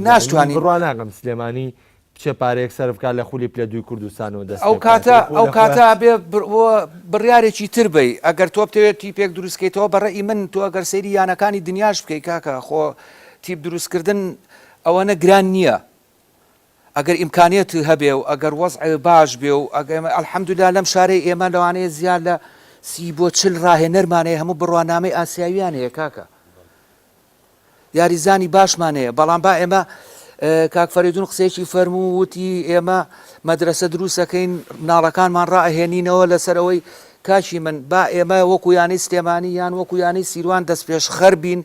ناشتوانین بڕوان ناگەم سلێمانی چه پارەیەک سەرف بکات لە خولی پلە دوی کوردستانەوە دەست ئەو کاتە بێ بڕیارێکی تر بی ئەگەر تۆ بتەوێت تیپێک دروستکەیتەوە بەڕێی من تۆ ئەگەر سەیری یانەکانی دنیاش بکەی کاکە خۆ تیپ دروستکردن ئەوەنە گران نییە ئەگەر ئیمکانیت هەبێ و ئەگەر وەزع باش بێ و ئەلحەمدوللا لەم شارەی ئێمە لەوانەیە زیاد لە 30 بۆ 40 ڕاهێنەرمانەیە هەموو بڕوانامەی ئاسیاویانەیە کاکە یاریزانی باشمانەیە بەڵام با ئێمە کاک فەریدون قسەیەکی فەرموو وتی ئێمە مەدرسە دروستەکەین مناڵەکانمان ڕائهێنینەوە لەسەرەوەی کاشی من با ئێمە وەکو یانەی سلێمانی یان وەکو یانەی سیروان دەست پێش خەر بین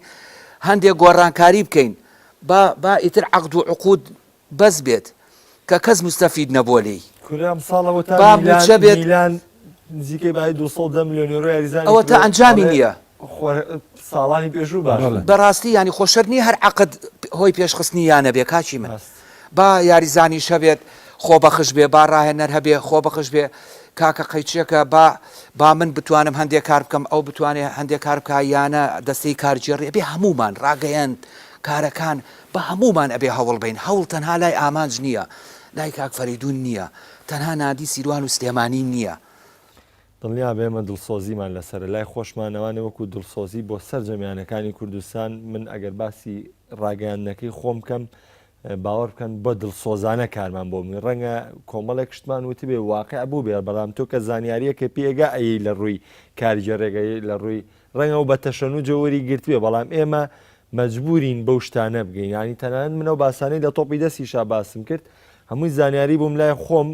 هەندێک گۆڕانکاری بکەین با ئیتر عەقد و عقود بەس بێت کە کەس مستەفید نەبووە لێی کورام ساڵەوە تا میلان نزیکەی بای 210 میلیۆن یۆرۆ یاریزانی ئەوە تا ئەنجامی نییە ساڵانی پێشوو باش بەڕاستی ینی خۆشەر نییە هەر عەقد هۆی پێشخستنی یانە بێ کاچی من با یاریزانی شەبێت خۆ بەخش بێ با ڕاهێنەر هەبێ خۆ بەخش بێ کاکە قەیچێکە با من بتوانم هەندێک کار بکەم ئەو بتوانێت هەندێک کار بکە یانە دەستەی کارجێڕێ بێ هەمومان ڕاگەیەند کارەکان بە هەمومان ئەبێ هەوڵ بین هەوڵ تەنها لای ئامانج نییە لای کاک فەریدون نییە تەنها نادی سیروان و سلێمانی نییە دڵنیا بێمە دڵسۆزیمان لەسەر لای خۆشمانەوانە وەکو دڵسۆزی بۆ سەرجەمیانەکانی کوردستان من ئەگەر باسی ڕاگەیاندنەکەی خۆم کەم باوەڕ بکەن بە دڵسۆزانە کارمان بۆ من ڕەنگە کۆمەڵێک شتمان وتی بێ واقع بوو بێ بەڵام تۆ کە زانیاریەکە پێگا ئەی لە ڕووی کاریگەڕێگەی لە ڕووی ڕەنگە و بە تەشەن و جەوەری گرتوێ بەڵام ئێمە مەجبورین بەو شتانە بگەین ینی تەنانەت منەوە باسانەی لە تۆپی دەستیشا باسم کرد هەمووی زانیاری بووم لای خۆم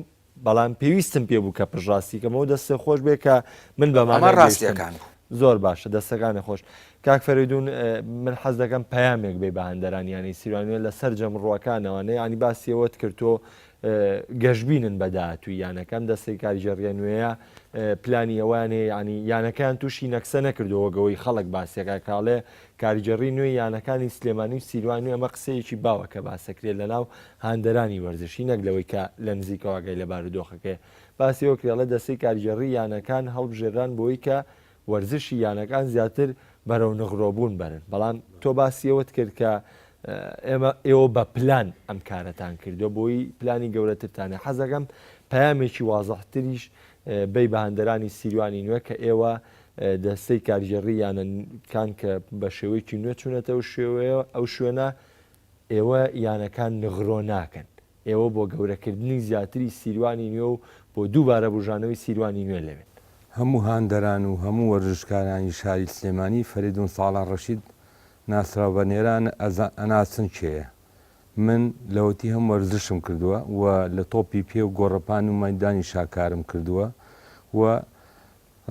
بەڵام پێویستم پێ بوو کە پژڕاستیکەمەوە دەستە خۆش بێ کە من بەمانە ڕاستیەکان زۆر باشە دەستەکانی خۆش کاک فەریدون من حەز دەکەم پەیامێک بێ بە هەندەران ینی سیروانیە لەسەر جەمڕوەکانەوەنەیە ینی باسیەوەت کردۆ گەشتبینن بە داهاتووی یانەکەم دەستەی کاریگەڕیە نوێیە پلانی ئەوانێ ینی یانەکان تووشی نەکسە نەکردەوەگەوەی خەڵک باسیەکە کاڵێ کاریگەڕی نوێی یانەکانی سلێمانی و سیروانی ئەمە قسەیەکی باوە کە باسەکرێت لە ناو هاندەرانی وەرزشی نەک لەوەی کە لە نزیکەوەگەی لە بارودۆخەکە باسیەوە کرێڵە دەستەی کاریگەڕی یانەکان هەڵبژێران بۆی کە وەرزشی یانەکان زیاتر بەرەو نغڕۆبوون بەرن بەڵام تۆ باسیەوەت کرد کە ئێوە بە پلان ئەم کارەتان کردو بۆی پلانی گەورەترتانە حەزەکەم پەیامێکی وازەحتریش بەی بە هەندەرانی سیروانی نوێ کە ئێوە دەستەی کاریگەڕی یانەکان کە بە شێوەیەکی نوێ چوونەتە ئەو شوێنە ئێوە یانەکان نغڕۆ ناکەن ئێوە بۆ گەورەکردنی زیاتری سیروانی نوێ و بۆ دووبارە بژانەوەی سیروانی نوێ لەوێت هەموو هاندەران و هەموو وەرزشکارانی شاری سلێمانی فەریدون ساڵان ڕەشید ناسراو بە نێران ئەناسن کێیە من لەوەتی هەم وەرزشم کردووە و لە تۆپی پێ و گۆڕەپان و مەدانی شاکارم کردووە و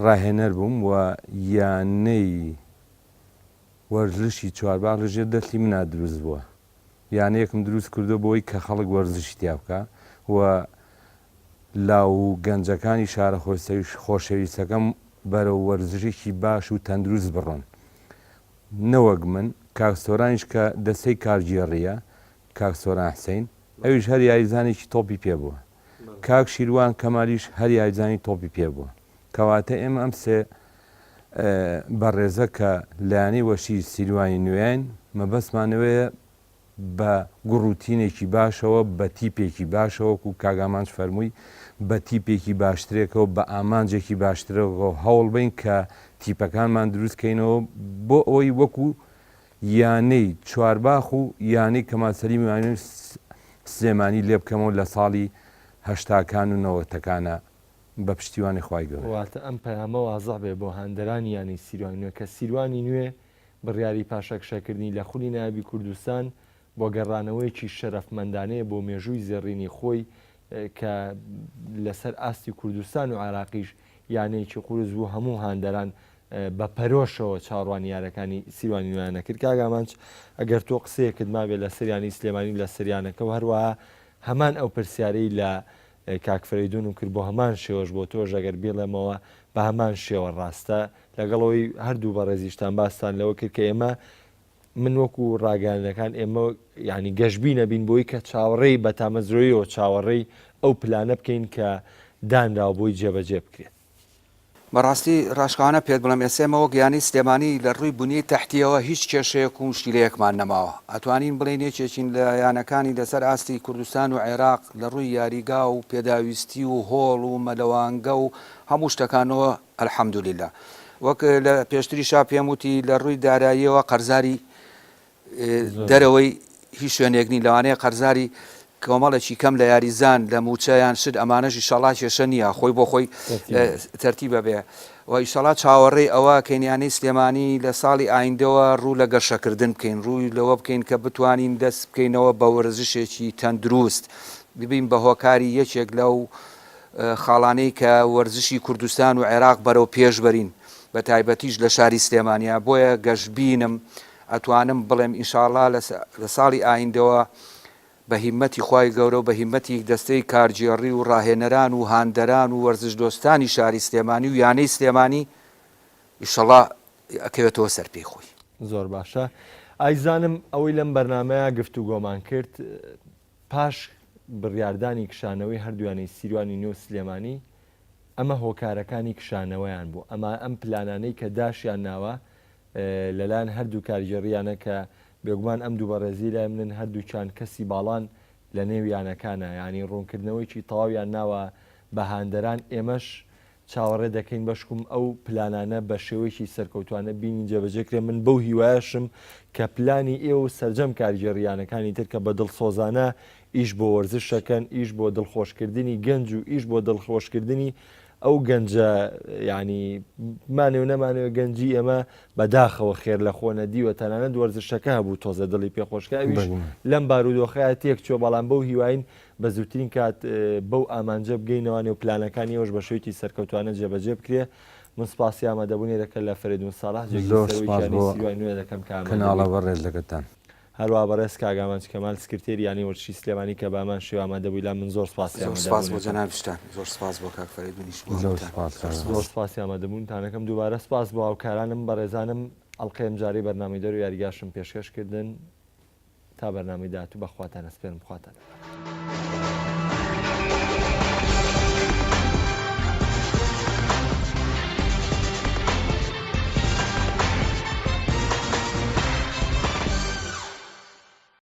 ڕاهێنەر بووم و یانەی وەرزشی چوارباغ لەژێر دەستی منە دروست بووە یانەیەکم دروست کردو بۆی کە خەڵک وەرزشی تیا بکە و لاو گەنجەکانی شارە خۆشەویستەکەم بەرەو وەرزشێکی باش و تەندروست بڕۆن نەوەک من کاکسۆرانیش کە دەستەی کارگێڕیە کاکسۆران حسەین ئەویش هەر یاریزانێکی تۆپی پێ بووە کاک شیروان کەمالیش هەر یاریزانی تۆپی پێ بووە کەواتە ئێمە ئەم سێ بەڕێزە کە لایەنەی وەشی سیروانی نوێیان مەبەستمانەوەیە بە گوڕوتینێکی باشەوە بە تیپێکی باشەوە و کاگامانج فەرمووی بە تیپێکی باشترێکەوە بە ئامانجێکی باشترەوە هەوڵ بین کە تیپەکانمان دروستکەینەوە بۆ ئەوەی وەکو یانەی چوارباخ و یانەی کەمالسەلیمی سلێمانی لێ بکەمەوە لە ساڵی هەشتاکان و نەوەتەکانە بە پشتیوانی خوای گەورە واتە ئەم پەیامە وازەح بێ بۆ هاندەرانی ینی سیروانی نوێ کە سیروانی نوێ بڕیاری پاشەکشەکردنی لە خولی نایابی کوردستان بۆ گەڕانەوەیکی شەرەفمەندانەیە بۆ مێژووی زێڕینی خۆی کە لەسەر ئاستی کوردستان و عراقیش یانەیەکی قورس بوو هەموو هاندەران بە پەرۆشەوە چاڕوانیارەکانی سیروانی نوێیانە کرد. کاگامانچ ئەگەر تۆ قسەیەکت مابێت لە سەریانی سلێمانی لە سەریانەکە و هەروەها هەمان ئەو پرسیارەی لە کاکفەریدون و کرد بۆ هەمان شێوەش بۆ تۆش ئەگەر بێڵێمەوە بە هەمان شێوە ڕاستە لەگەڵەوەی هەردوو بە ڕێزیشتان باستان لەوە کرد کە ئێمە من وەکو ڕاگەیاندەکان ئێمە ینی گەشتبی نەبین بۆی کە چاوەڕێی بە تامەزرۆیەوە چاوەڕێی ئەو پلانە بکەین کە دانراوە بۆی جێبەجێ بکرێت. بەڕاستی ڕاشقانە پێت بڵم ئێسێمەوە گیانی سلێمانی لە ڕووی بوونی تەحتیەوە هیچ کێشەیەک و شتیلەیەکمان نەماوە. ئەتوانین بڵێن یەکێکین لە یانەکانی لەسەر ئاستی کوردستان و عێراق لە ڕووی یاریگا و پێداویستی و هۆڵ و مەلەوانگە و هەموو شتەکانەوە ئەلحەمدولیلا. وەک لە پێشتریشا پێم وتی لە ڕووی داراییەوە قەرزاری دەرەوەی هیچ شوێنێکنی لەوانەیە قەرزاری کۆمەڵێکی کەم لە یاریزان لە موچەیان شت ئەمانەشی شەڵات کێشە نییە خۆی بۆ خۆی تەرتیبە بێ و ئیشەڵات چاوەڕێی ئەوە کەینیانەی سلێمانی لە ساڵی ئایندەوە ڕوو لە گەشەکردن بکەین ڕووی لەوە بکەین کە بتوانین دەست بکەینەوە بە وەرزشێکی تەندروست ببین بە هۆکاری یەکێک لەو خاڵانەی کە وەرزشی کوردستان و عێراق بەرەو پێش بەرین بە تایبەتیش لە شاری سلێمانیا بۆیە گەشتبینم ئەتوانم بڵێم ئینشاءڵڵا لە ساڵی ئایندەوە بە هیمەتی خوای گەورە و بە هیمەتی دەستەی کارجێڕی و ڕاهێنەران و هاندەران و وەرزش دۆستانی شاری سلێمانی و یانەی سلێمانی ئینشاءڵڵا ئەکەوێتەوە سەر پێی خۆی. زۆر باشە. ئایزانم ئەوەی لەم بەرنامەیە گفتوگۆمان کرد پاش بڕیاردانی کشانەوەی هەردووانەی سیروانی نوێ سلێمانی ئەمە هۆکارەکانی کشانەوەیان بوو. ئەمە ئەم پلانانەی کە داشیان ناوە لەلایەن هەردوو کارگێڕیانە کە بێگومان ئەم دوو بەڕێزی لای منن هەردووچان کەسی باڵان لە نێویانەکانە ینی ڕوونکردنەوەیکی تەواویان ناوە بە هاندەران ئێمەش چاوەڕێ دەکەین بەشکم ئەو پلانانە بە شێوەیەکی سەرکەوتوانە بینی جێبەجێکرێ. من بەو هیوایەشم کە پلانی ئێوە سەرجەم کارگێڕیانەکانی تر کە بە دڵسۆزانە ئیش بۆ وەرزشەکەن ئیش بۆ دڵخۆشکردنی گەنج و ئیش بۆ دڵخۆشکردنی ئەو گەنجە ینی مانێ و نەمانەوە گەنجی ئێمە بەداخەوە خێر لە خۆ نەدیوە تەنانەت وەرزشەکە هەبوو تۆزە دڵی پێخۆشکە ئەویش لەم بارودۆخەیە تێک چۆ بەڵام بەو هیواین بە زووترین کات بەو ئامانجە بگەینەوەوانێ و پلانەکانی ئەوش بە شێوکی سەرکەوتوانە جێبەجێ بکرێ. من سپاسی ئامادەبوونی دەکەن لە فەریدون ساڵح جێگیری نوێ دەکەم کەناڵە بەڕێز لەگەتان. هەروە بەڕێز کاگامان کەمال سکرتێری یانی وەرزشی سلێمانی کە بامان شێوە ئامادەبووی لا من زۆر سپاس بۆ جەنابشتان زۆر سپاس بۆ کاک فەریدونیش زۆر سپاسی ئامادەبوونتانەکەم دووبارە سپاس بۆ هاوکارانم بەڕێزانم ئەڵقەیەم جارەی بەرنامەی دەر و یاریگاشم پێشکەشکردن تا بەرنامەی داهاتوو بەخواتان ئەسپێرم خواتان.